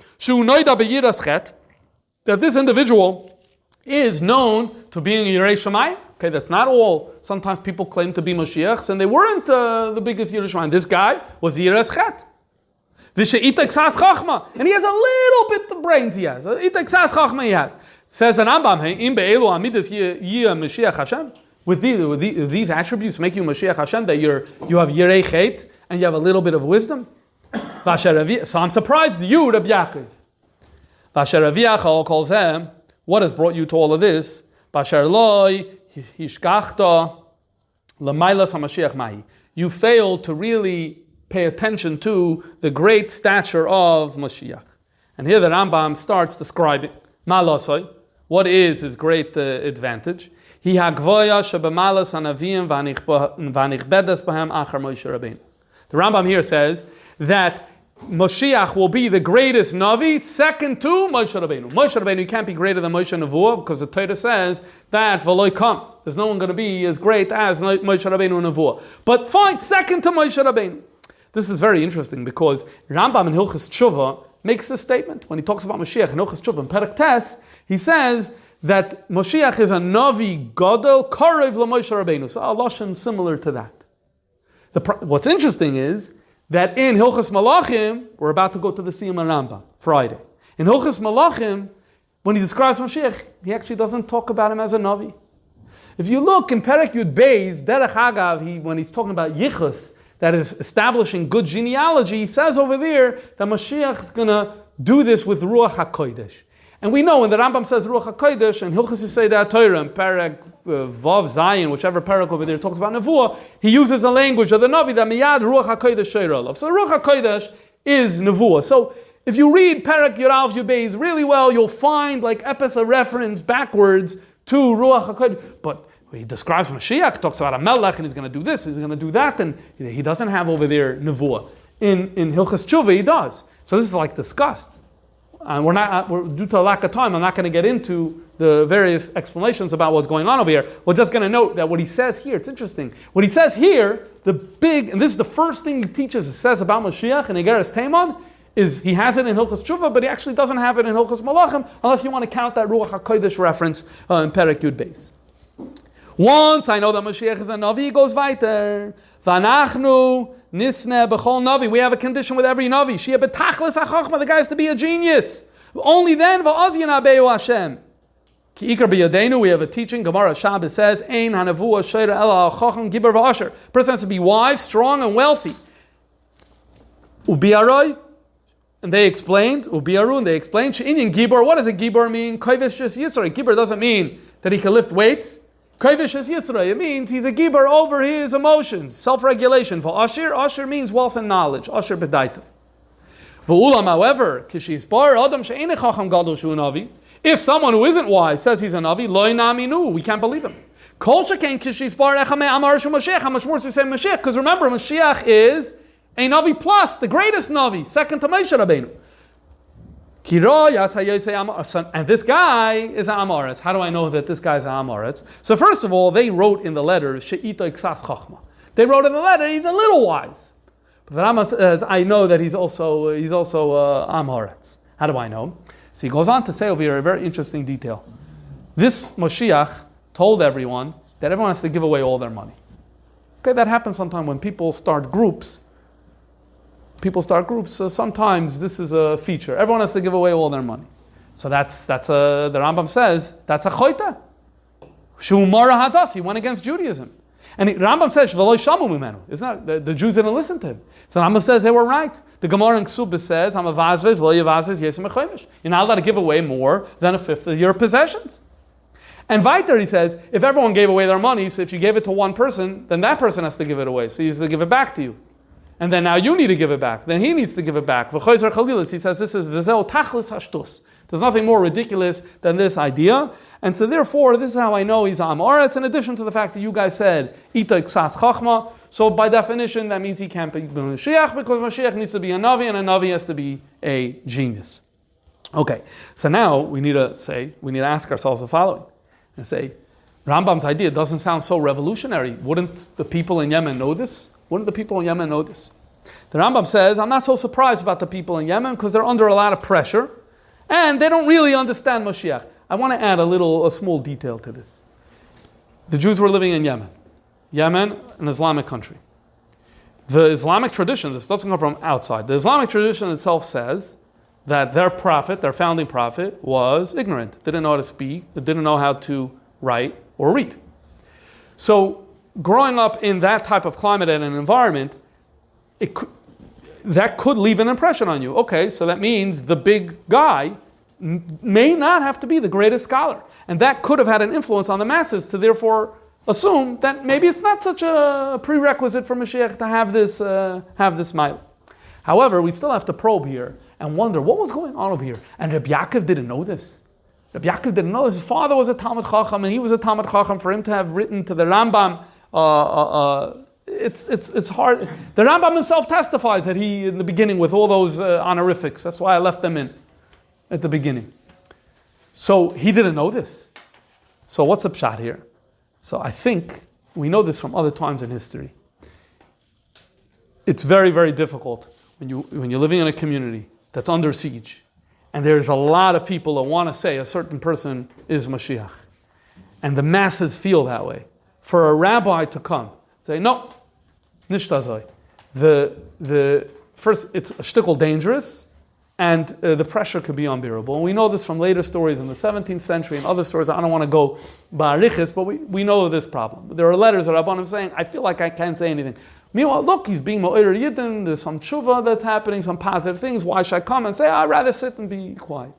That this individual is known to being Yirei Shamayim. Okay, that's not all. Sometimes people claim to be Mashiachs, and they weren't the biggest Yirei Shamayim. This guy was Yirei Chet. And he has a little bit of brains he has. He has. Says an Rambam, with these attributes make you Mashiach Hashem, that you have Yirei Chet and you have a little bit of wisdom. So I'm surprised you, Reb Yaakov. Vasher Aviachal calls him, what has brought you to all of this? Basher loy hishkachta Lamailas HaMashiach Mahi. You failed to really pay attention to the great stature of Mashiach. And here the Rambam starts describing Malasoi. What is his great advantage? Hi hagvoya shebemalas hanavim v'anichbedes b'hem achar Moshe Rabbeinu. The Rambam here says that Moshiach will be the greatest Navi, second to Moshe Rabbeinu. Moshe Rabbeinu can't be greater than Moshe Nevuah because the Torah says that v'loi kam. There's no one going to be as great as Moshe Rabbeinu and Nevuah. But fine, second to Moshe Rabbeinu. This is very interesting because Rambam in Hilchos Tshuva makes this statement. When he talks about Mashiach in Hilchos Tshuva in Perek Tes, he says that Mashiach is a Navi Gadol Karev LaMoshe Rabbeinu. So a lashon similar to that. What's interesting is that in Hilchos Malachim, we're about to go to the Siyum HaRambam Friday. In Hilchos Malachim, when he describes Mashiach, he actually doesn't talk about him as a Navi. If you look in Perek Yud Beis, Derech Hagav, when he's talking about Yichus, that is establishing good genealogy, he says over there that Mashiach is going to do this with Ruach HaKodesh. And we know when the Rambam says Ruach HaKodesh, and Hilchos Yisei Torah, and Perek Vav Zayin, whichever Perek over there talks about Nevuah, he uses the language of the Navi that Miyad Ruach HaKodesh Sheir Olav. So Ruach HaKodesh is Nevuah. So if you read Perek Yud Aleph Yud Beis really well, you'll find like a reference backwards to Ruach HaKodesh. But he describes Mashiach, talks about a Melech, and he's going to do this, he's going to do that, and he doesn't have over there Nevuah. In Hilchos Tshuva, he does. So this is like discussed. And we're due to a lack of time, I'm not going to get into the various explanations about what's going on over here. We're just going to note that what he says here, it's interesting. What he says here, and this is the first thing he teaches, it says about Mashiach in Igeres Teiman, is he has it in Hilchos Tshuva, but he actually doesn't have it in Hilchos Malachim, unless you want to count that Ruach HaKodesh reference in Perek Yud Beis. Once I know that Mashiach is a Navi, he goes weiter. Vanachnu nisne b'chol Navi. We have a condition with every Navi. Shia betachlis hachachma. The guy has to be a genius. Only then va'az yinabeu Hashem. Ki ikar b'yadeinu. We have a teaching. Gemara Shabbos says, Ein hanavua sheira ela hachacham gibar va'asher. Person has to be wise, strong, and wealthy. Ubiaroi. And they explained, Ubiaru, and they explained, She'inyan gibor. What does a gibor mean? Koivish jes yitzray. Gibor doesn't mean that he can lift weights. Kovish is Yitzray. It means he's a giber over his emotions, self-regulation. For Asher means wealth and knowledge. Asher bedaita. V'ulam, however, kishispar adam she'enei chacham gadol shu navi. If someone who isn't wise says he's a navi, loy naminu, we can't believe him. Kol shekain kishispar echame amar shu Mashiach. How much more to say Mashiach? Because remember, Mashiach is a navi plus, the greatest navi, second to Moshe Rabbeinu. And this guy is an Amoritz. How do I know that this guy is an Amoritz? So first of all, they wrote in the letters, She'ita Iksas Chachma. They wrote in the letter, he's a little wise. But the Rambam says, I know that he's also Amoritz. How do I know? So he goes on to say over here a very interesting detail. This Moshiach told everyone that everyone has to give away all their money. Okay, that happens sometimes when people start groups. So sometimes this is a feature. Everyone has to give away all their money. So the Rambam says, that's a choita. Shumara hadas, he went against Judaism. And Rambam says, Sh'v'lo shamu mimenu. Isn't that, the Jews didn't listen to him. So Rambam says they were right. The Gemara in Ksubah says, Hamavazvez, lo yavazvez, yesim echoimish. You're not allowed to give away more than a fifth of your possessions. And weiter, he says, if everyone gave away their money, so if you gave it to one person, then that person has to give it away. So he has to give it back to you. And then now you need to give it back. Then he needs to give it back. He says this is v'zeu tachlis hashtus. There's nothing more ridiculous than this idea. And so therefore, this is how I know he's Amoritz, in addition to the fact that you guys said, Ita Iksas Chachma. So by definition, that means he can't be Mashiach, because Mashiach needs to be a Navi, and a Navi has to be a genius. Okay, so now we need to ask ourselves the following. And say, Rambam's idea doesn't sound so revolutionary. Wouldn't the people in Yemen know this? Wouldn't the people in Yemen know this? The Rambam says, I'm not so surprised about the people in Yemen because they're under a lot of pressure and they don't really understand Mashiach. I want to add a small detail to this. The Jews were living in Yemen. Yemen, an Islamic country. The Islamic tradition, this doesn't come from outside, the Islamic tradition itself says that their prophet, their founding prophet, was ignorant, didn't know how to speak, didn't know how to write or read. So, growing up in that type of climate and an environment, that could leave an impression on you. Okay, so that means the big guy may not have to be the greatest scholar. And that could have had an influence on the masses to therefore assume that maybe it's not such a prerequisite for Mashiach to have this mile. However, we still have to probe here and wonder what was going on over here. And Rabbi Yaakov didn't know this. Rabbi Yaakov didn't know this. His father was a Talmud Chacham, and he was a Talmud Chacham. For him to have written to the Rambam, it's hard. The Rambam himself testifies that he, in the beginning, with all those honorifics. That's why I left them in at the beginning. So he didn't know this. So what's the pshat here? So I think we know this from other times in history. It's very, very difficult when you're living in a community that's under siege, and there's a lot of people that want to say a certain person is Mashiach, and the masses feel that way. For a rabbi to come, say, no, nicht azoi. The first, it's a shtickle dangerous, and the pressure could be unbearable. And we know this from later stories in the 17th century and other stories. I don't want to go ba'arichis, but we know this problem. There are letters of Rabbanim saying, I feel like I can't say anything. Meanwhile, look, he's being Mo'ir Yidden, there's some tshuva that's happening, some positive things. Why should I come and say, I'd rather sit and be quiet?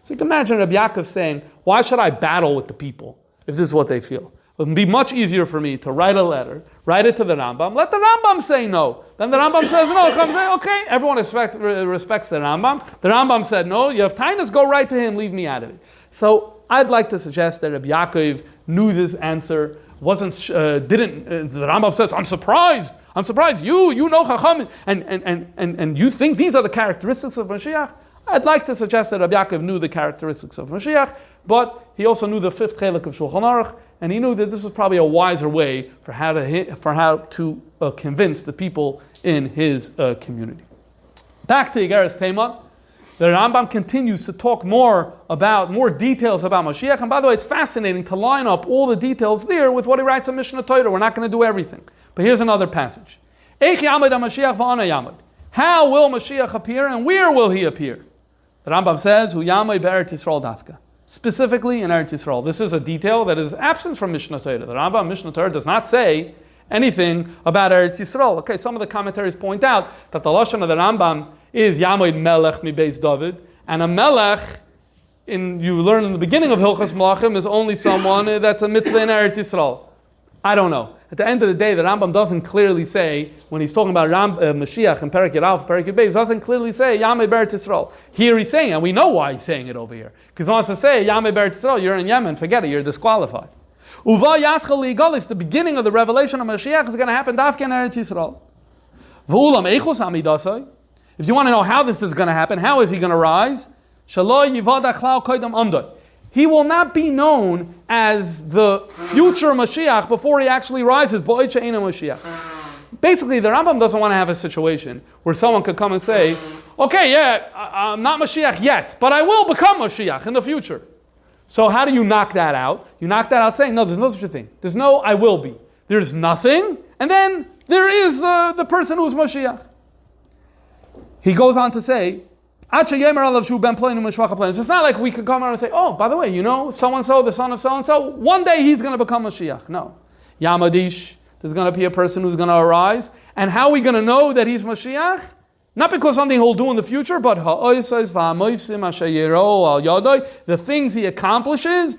So you can imagine Rabbi Yaakov saying, why should I battle with the people if this is what they feel? It would be much easier for me to write a letter, write it to the Rambam, let the Rambam say no. Then the Rambam says no, come say, okay, everyone respects the Rambam. The Rambam said no, you have tainas, go right to him, leave me out of it. So I'd like to suggest that Rabbi Yaakov knew this answer, the Rambam says, I'm surprised, you know Chacham, and you think these are the characteristics of Mashiach? I'd like to suggest that Rabbi Yaakov knew the characteristics of Mashiach, but he also knew the fifth chelik of Shulchan Aruch, and he knew that this was probably a wiser way for how to convince the people in his community. Back to Yigeres Tema, the Rambam continues to talk more details about Mashiach, and by the way, it's fascinating to line up all the details there with what he writes in Mishnah Torah. We're not going to do everything, but here's another passage. How will Mashiach appear, and where will he appear? The Rambam says, Hu Yamei Be'eretz Yisrael Dafka. Specifically in Eretz Yisrael. This is a detail that is absent from Mishnah Torah. The Rambam Mishnah Torah does not say anything about Eretz Yisrael. Okay, some of the commentaries point out that the lashon of the Rambam is Yamoid Melech mi Beis David, and a Melech, you learn in the beginning of Hilchas Malachim, is only someone that's a mitzvah in Eretz Yisrael. I don't know. At the end of the day, the Rambam doesn't clearly say, when he's talking about Mashiach and Perek Yud Aleph, Perek Yud Beis, doesn't clearly say Yamei Be'eretz Yisrael. Here he's saying, and we know why he's saying it over here, because he wants to say Yamei Be'eretz Yisrael, you're in Yemen, forget it, you're disqualified. Uva Yaschal Ligalis, the beginning of the revelation of Mashiach is going to happen Dafka in Eretz Yisrael. V'ulam Eichos Amidasai. If you want to know how this is going to happen, how is he going to rise? Shaloi Yivadach Lau Koydam Amdoi. He will not be known as the future Mashiach before he actually rises. Basically, the Rambam doesn't want to have a situation where someone could come and say, okay, I'm not Mashiach yet, but I will become Mashiach in the future. So how do you knock that out? You knock that out saying, no, there's no such a thing. There's no I will be. There's nothing, and then there is the person who's Mashiach. He goes on to say, it's not like we could come around and say, oh, by the way, so-and-so, the son of so-and-so, one day he's going to become Mashiach. No. Yamadish, there's going to be a person who's going to arise. And how are we going to know that he's Mashiach? Not because something he'll do in the future, but the things he accomplishes,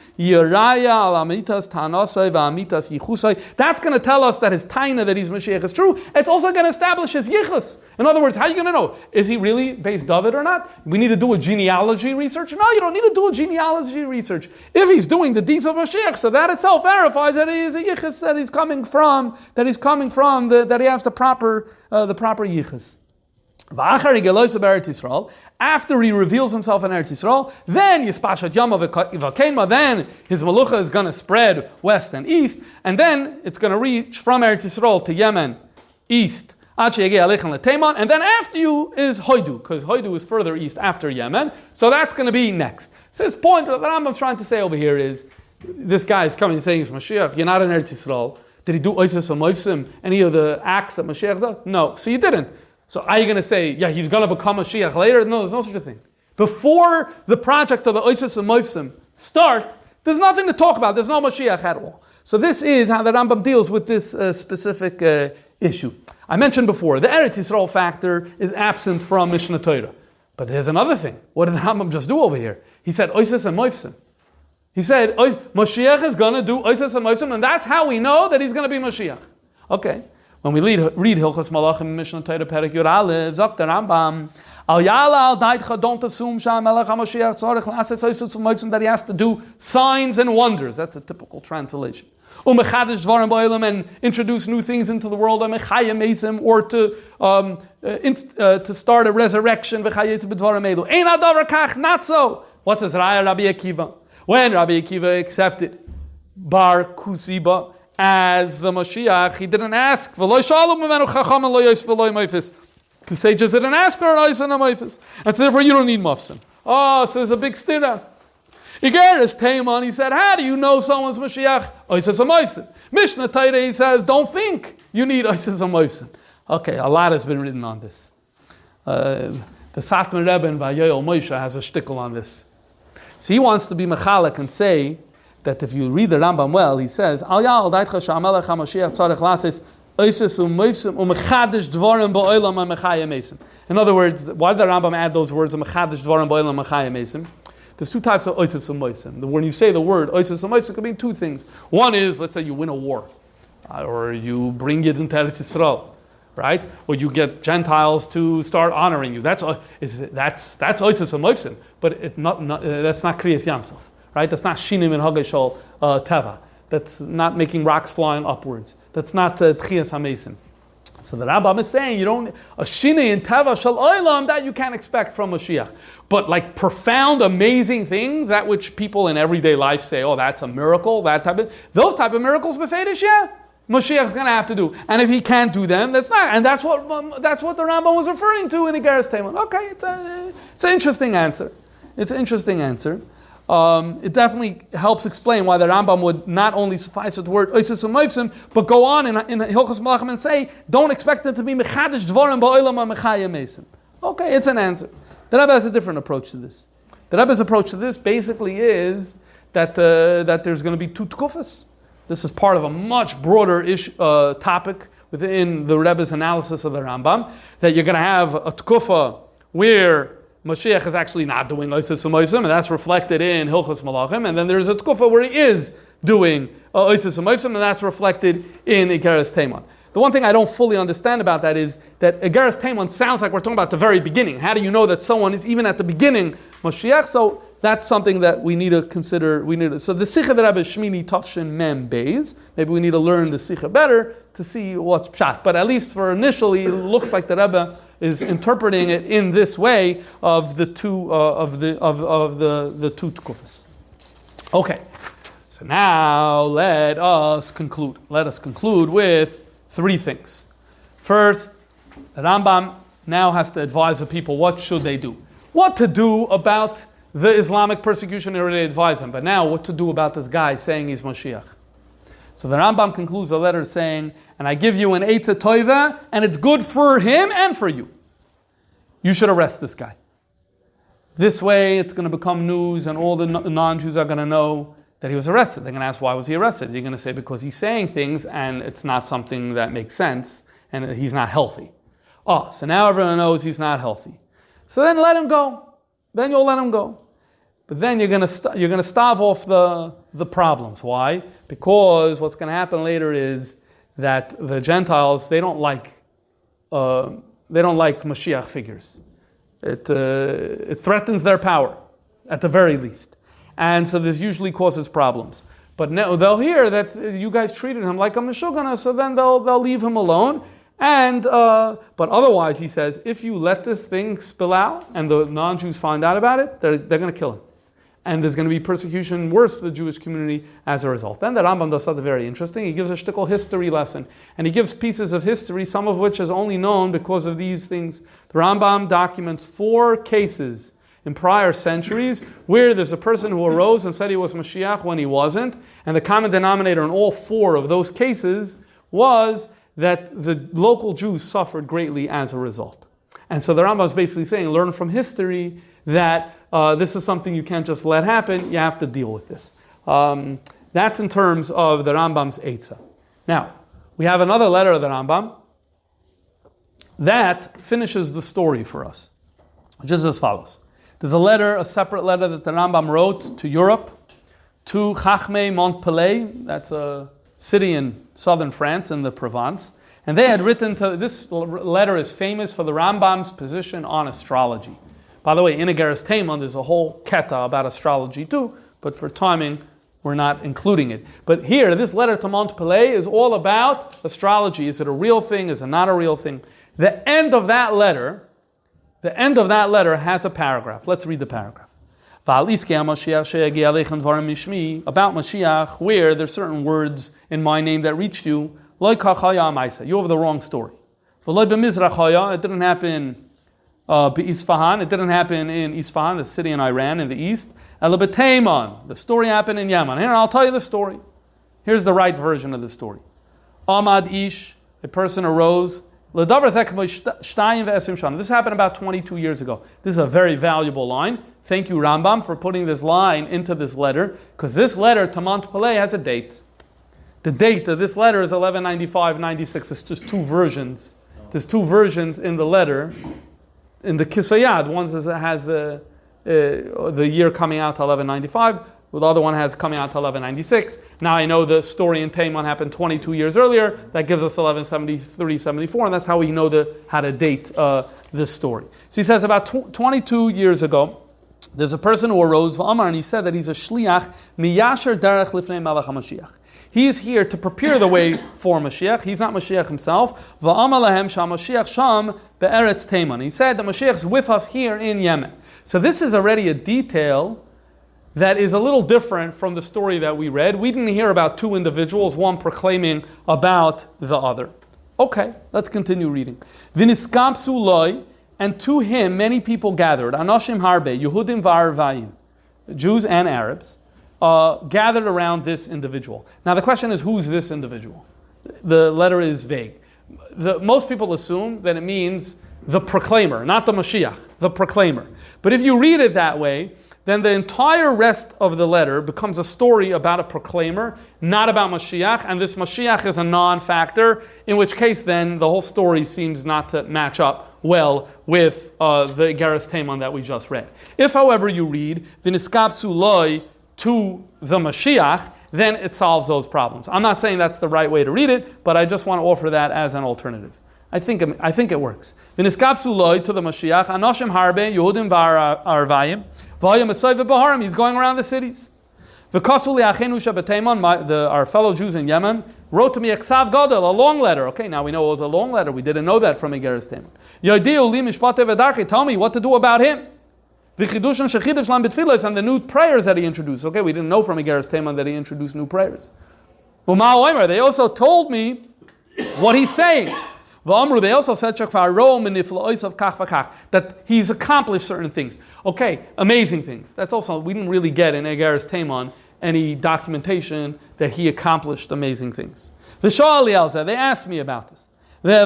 that's going to tell us that his taina, that he's Mashiach, is true. It's also going to establish his yichus. In other words, how are you going to know? Is he really Beis David or not? We need to do a genealogy research? No, you don't need to do a genealogy research. If he's doing the deeds of Mashiach, so that itself verifies that he is a yichus, that he has the proper yichus. After he reveals himself in Eretz Yisrael, then Yispashat Yama v'Kema, then his Malucha is going to spread west and east, and then it's going to reach from Eretz Yisrael to Yemen, east, and then after you is Hoidu, because Hoidu is further east after Yemen, so that's going to be next. So his point that Rambam's trying to say over here is, this guy is coming and saying he's Mashiach, you're not in Eretz Yisrael. Did he do Oises or Moisim, any of the acts that Mashiach does? No, so you didn't. So are you going to say, he's going to become a Mashiach later? No, there's no such a thing. Before the project of the Oises and Moisim start, there's nothing to talk about. There's no Mashiach at all. So this is how the Rambam deals with this specific issue. I mentioned before, the Eretz Yisrael factor is absent from Mishnah Torah. But there's another thing. What did the Rambam just do over here? He said Oises and Moisim. He said, Mashiach is going to do Oisas HaMoisim, and that's how we know that he's going to be Mashiach. Okay. When we read Hilchos Malachim, Mishnah Torah, Perek Yud Aleph, Zok the Rambam, Al Yala Al Daitcha, don't assume Melech HaMashiach Tzorech L'Ases Oisas HaMoisim, that he has to do signs and wonders. That's a typical translation. Umechadish Dvarim Ba'olam, and introduce new things into the world, Amechaya Mesim, or to start a resurrection, V'chayes B'Dvarim Elu. Ein Adavar Kach, not so. What's this? Raya Rabbi Akiva. When Rabbi Akiva accepted Bar Kusiba as the Mashiach, he didn't ask. The sages didn't ask for an ois and a moifis. And so therefore you don't need mufsim. Oh, so there's a big stira. Igeris Teiman, he said, how do you know someone's Mashiach? Oises a moisim. Mishnah Torah, he says, don't think you need oises a moisim. Okay, a lot has been written on this. The Satmar Rebbe in Vayoel Moshe has a shtickle on this. So he wants to be mechalek and say that if you read the Rambam well, he says, Al Ya'al Daitcha Sha'amelech HaMashiach Tzarech Lasis Oises U'Moisim U'Mechadish Dvarim Ba'olam HaMechaya Mesim. In other words, why did the Rambam add those words, U'Mechadish Dvarim Ba'olam HaMechaya Mesim? There's two types of Oises U'Moisim. When you say the word Oises U'Moisim, it could mean two things. One is, let's say you win a war, or you bring it into Eretz Yisrael, right? Or you get Gentiles to start honoring you. That's Oises U'Moisim, but that's not Kriyas Yamsuf, right? That's not Shinim and Hagashol Teva. That's not making rocks flying upwards. That's not Tchias HaMesim. So the Rambam is saying a Shinei in Teva Shal Olam, that you can't expect from Mashiach. But like profound, amazing things, that which people in everyday life say, oh, that's a miracle, those type of miracles, Befedish, yeah, Mashiach's going to have to do. And if he can't do them, that's not. And that's what the Rambam was referring to in Igeres Teiman. Okay, it's an interesting answer. It's an interesting answer. It definitely helps explain why the Rambam would not only suffice with the word Oises U'Moifsim, but go on in Hilchos Malachim and say, don't expect it to be Mechadish Dvarim Ba'olam HaMechaya Mesim. Okay, it's an answer. The Rebbe has a different approach to this. The Rebbe's approach to this basically is that there's going to be two tkufas. This is part of a much broader topic within the Rebbe's analysis of the Rambam, that you're going to have a tkufa where Mashiach is actually not doing Oises U'Moisim, and that's reflected in Hilchos Malachim, and then there's a tkufa where he is doing Oises U'Moisim, and that's reflected in Igeres Teiman. The one thing I don't fully understand about that is that Igeres Teiman sounds like we're talking about the very beginning. How do you know that someone is even at the beginning Mashiach? So that's something that we need to consider. So the Sikha that Rabbi Shmini Tafshin Mem Beis, maybe we need to learn the Sikha better to see what's pshat. But at least for initially, it looks like the Rebbe is interpreting it in this way of the two two tkufas. Okay, so now let us conclude. Let us conclude with three things. First, the Rambam now has to advise the people what should they do. What to do about the Islamic persecution, he already advised them. But now what to do about this guy saying he's Mashiach. So the Rambam concludes the letter saying, and I give you an Eitzah Toiva, and it's good for him and for you. You should arrest this guy. This way it's going to become news, and all the non-Jews are going to know that he was arrested. They're going to ask, why was he arrested? You're going to say, because he's saying things and it's not something that makes sense and he's not healthy. Oh, so now everyone knows he's not healthy. So then let him go. Then you'll let him go. But then you're going to stave off the problems. Why? Because what's going to happen later is that the Gentiles, they don't like Mashiach figures. It threatens their power, at the very least. And so this usually causes problems. But now they'll hear that you guys treated him like a Meshugana, so then they'll leave him alone. And but otherwise, he says, if you let this thing spill out and the non-Jews find out about it, they're going to kill him. And there's going to be persecution worse for the Jewish community as a result. Then the Rambam does something very interesting. He gives a shtickle history lesson. And he gives pieces of history, some of which is only known because of these things. The Rambam documents 4 cases in prior centuries where there's a person who arose and said he was Mashiach when he wasn't. And the common denominator in all 4 of those cases was that the local Jews suffered greatly as a result. And so the Rambam is basically saying, learn from history that this is something you can't just let happen, you have to deal with this. That's in terms of the Rambam's Eitzah. Now, we have another letter of the Rambam that finishes the story for us, which is as follows. There's a separate letter that the Rambam wrote to Europe, to Chachmei Montpellier, that's a city in southern France in the Provence. And they had written this letter is famous for the Rambam's position on astrology. By the way, in Igeres Taimon, there's a whole keta about astrology too, but for timing, we're not including it. But here, this letter to Montpellier is all about astrology. Is it a real thing? Is it not a real thing? The end of that letter has a paragraph. Let's read the paragraph. About Mashiach, where there's certain words in my name that reached you, you have the wrong story. It didn't happen Isfahan. It didn't happen in Isfahan, the city in Iran in the east. The story happened in Yemen. Here, I'll tell you the story. Here's the right version of the story. Amad Ish, a person arose. This happened about 22 years ago. This is a very valuable line. Thank you, Rambam, for putting this line into this letter, because this letter to Montpellier has a date. The date of this letter is 1195-96. It's just two versions. There's two versions in the letter. In the Kisayad, one has the year coming out to 1195. The other one has coming out to 1196. Now I know the story in Taimon happened 22 years earlier. That gives us 1173-74, and that's how we know how to date this story. So he says about 22 years ago, there's a person who arose, and he said that he's a shliach miyasher derech lifnei melech HaMashiach. He is here to prepare the way for Mashiach. He's not Mashiach himself. He said that Mashiach is with us here in Yemen. So this is already a detail that is a little different from the story that we read. We didn't hear about two individuals, one proclaiming about the other. Okay, let's continue reading. V'niskapsu loy, and to him many people gathered. Anoshim harbe, Yehudim v'Arvayim, Jews and Arabs, gathered around this individual. Now the question is, who's this individual? The letter is vague. Most people assume that it means the proclaimer, not the Mashiach, the proclaimer. But if you read it that way, then the entire rest of the letter becomes a story about a proclaimer, not about Mashiach, and this Mashiach is a non-factor, in which case then the whole story seems not to match up well with the Igeres Taimon that we just read. If, however, you read V'niskapsu loy to the Mashiach, then it solves those problems. I'm not saying that's the right way to read it, but I just want to offer that as an alternative. I think it works. V'niskapsu loy to the Mashiach, anoshim harbe, Yehudim v'Arvayim, v'ayim esay v'baharim, he's going around the cities. V'kasu li'achenu shebeteimon, our fellow Jews in Yemen, wrote to me eksav gadol, a long letter. Okay, now we know it was a long letter. We didn't know that from Igeres Taimon. Yodiu li mishpate v'darkei, tell me what to do about him. V'chidushan shechidush lam b'tfilos, and the new prayers that he introduced. Okay, we didn't know from Igeres Taimon that he introduced new prayers. U'ma oimer, they also told me what he's saying. V'amru, they also said that he's accomplished certain things. Okay, amazing things. That's also, we didn't really get in Igeres Taimon any documentation that he accomplished amazing things. They asked me about this. And I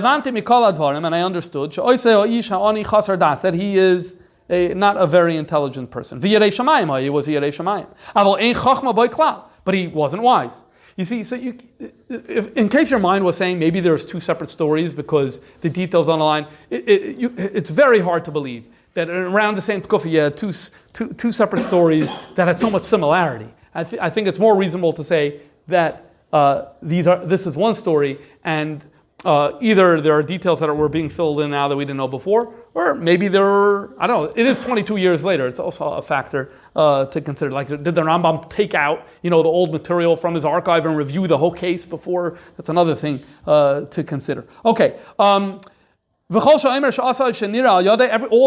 understood that he is not a very intelligent person. He was Yirei Shamayim. But he wasn't wise. You see, so in case your mind was saying maybe there's two separate stories because the details on the line, it's very hard to believe that around the same Tkufa you had two separate stories that had so much similarity. I think it's more reasonable to say that this is one story, and either there are details that were being filled in now that we didn't know before, or maybe there are, I don't know, it is 22 years later. It's also a factor to consider. Like, did the Rambam take out, the old material from his archive and review the whole case before? That's another thing to consider. Okay. All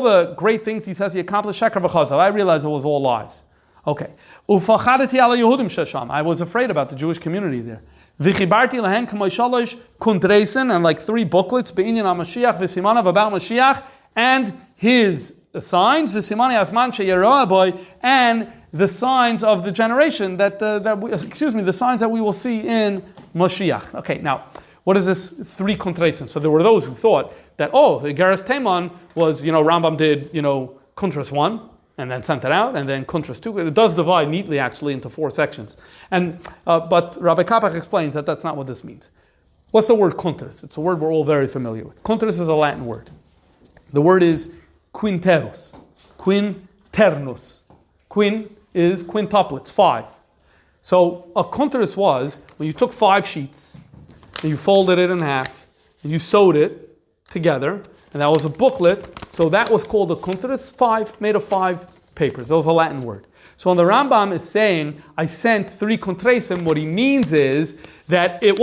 the great things he says he accomplished, sheker v'chazal. I realized it was all lies. Okay. I was afraid about the Jewish community there. And like 3 booklets, Be'inyan HaMashiach, V'simanav, about Mashiach, and his signs, and the signs of the generation the signs that we will see in Mashiach. Okay, now, what is this 3 contrastions? So there were those who thought that, the Igeres Taimon was, Rambam did, Kuntras 1, and then sent it out, and then Kuntras 2. It does divide neatly, actually, into 4 sections. But Rabbi Kapach explains that that's not what this means. What's the word Kuntras? It's a word we're all very familiar with. Kuntras is a Latin word. The word is quinteros. Quinternus. Quin is quintuplets, 5. So a kuntres was when you took 5 sheets and you folded it in half and you sewed it together, and that was a booklet. So that was called a kuntres, 5, made of 5 papers. That was a Latin word. So when the Rambam is saying, I sent 3 kuntresim, what he means is that it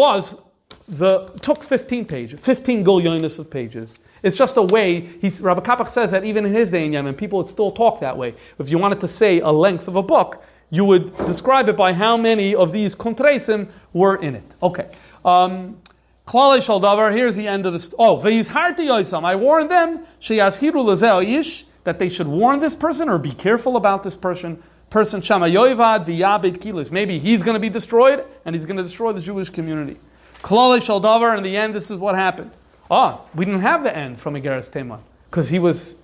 took 15 pages, 15 gulyonis of pages. It's just a way, Rabbi Kapach says that even in his day in Yemen, people would still talk that way. If you wanted to say a length of a book, you would describe it by how many of these kuntresim were in it. Okay. Klalei shel davar, here's the end of this. Ve'yizharti yosam, I warned them, sheyazhiru lezeh ish, that they should warn this person or be careful about this person. Shama yoivad v'yabed kilis. Maybe he's going to be destroyed and he's going to destroy the Jewish community. Klalei shel davar, in the end, this is what happened. We didn't have the end from Igeres Teman because he was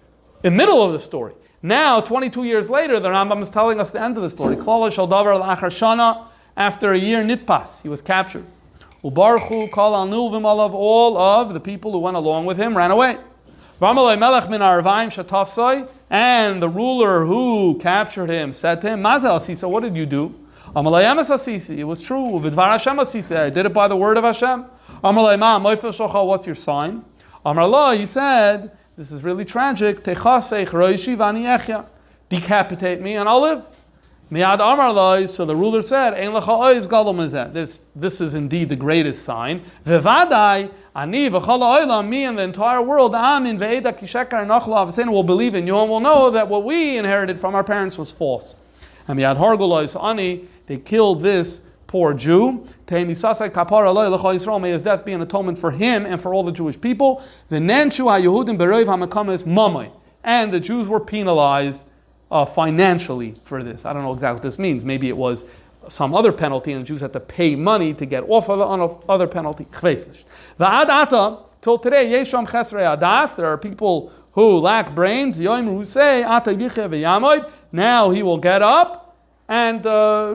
in the middle of the story. Now, 22 years later, the Rambam is telling us the end of the story. Klalei shel davar l'achar shana, after a year nitpas, he was captured. Ubarchu kol anu v'malav, all of the people who went along with him ran away. V'amalei melech min arvaim shatafsai, and the ruler who captured him said to him, Mazel asisa, what did you do? Amalei emes asisi, it was true. V'dvar Hashem asisi, I did it by the word of Hashem. Amalei ma moifel shocha, what's your sign? Amar lo, he said, this is really tragic. Techaseich roishi v'ani echya, decapitate me and I'll live. Miad amar lo, so the ruler said, Ein lecha ois gadol mizeh. This is indeed the greatest sign. V'vadai ani v'chol ha'olam, me and the entire world, amin ve'eda ki shekar nachla avseinu, will believe in you and will know that what we inherited from our parents was false. And miad hargol ois ani, they killed this poor Jew. May his death be an atonement for him and for all the Jewish people. And the Jews were penalized financially for this. I don't know exactly what this means. Maybe it was some other penalty and the Jews had to pay money to get off of the other penalty. Till today, there are people who lack brains. Now he will get up and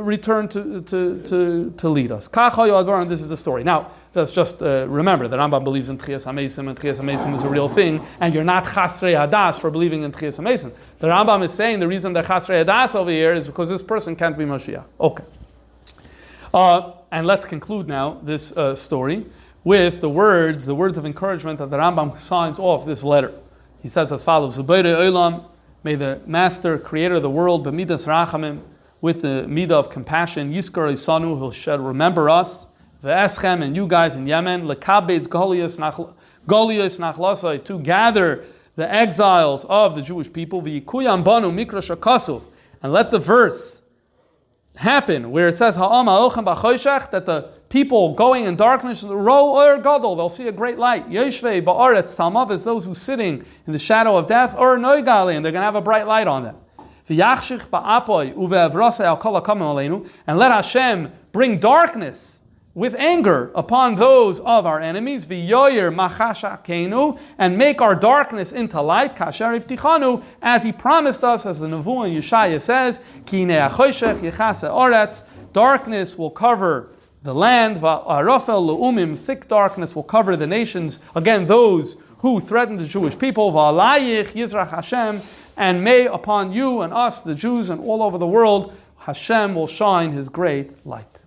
return to lead us. And this is the story. Now, let's just remember that Rambam believes in Tchias HaMeisim, and Tchias HaMeisim is a real thing, and you're not Chasrei Hadas for believing in Tchias HaMeisim. The Rambam is saying the reason that Chasrei Hadas over here is because this person can't be Mashiach. Okay. And let's conclude now this story with the words of encouragement that the Rambam signs off this letter. He says as follows, may the Master, Creator of the world, B'midas Rachamim, with the midah of compassion, Yiskar Isanu, he'll remember us, Ve'eschem, and you guys in Yemen, Lekabez Golias Nachlasai, to gather the exiles of the Jewish people, V'yikuyam Banu Mikra Shakasuv, and let the verse happen where it says, Ha'am ha'ochem b'choshech, that the people going in darkness, Ro Or Gadol, they'll see a great light. Yeshvei Ba'aretz Talmav, is those who sitting in the shadow of death, Or Noigali, and they're going to have a bright light on them. And let Hashem bring darkness with anger upon those of our enemies, and make our darkness into light, as He promised us, as the Nevuah in Yeshaya says, darkness will cover the land, thick darkness will cover the nations, again those who threaten the Jewish people, and may upon you and us, the Jews, and all over the world, Hashem will shine His great light.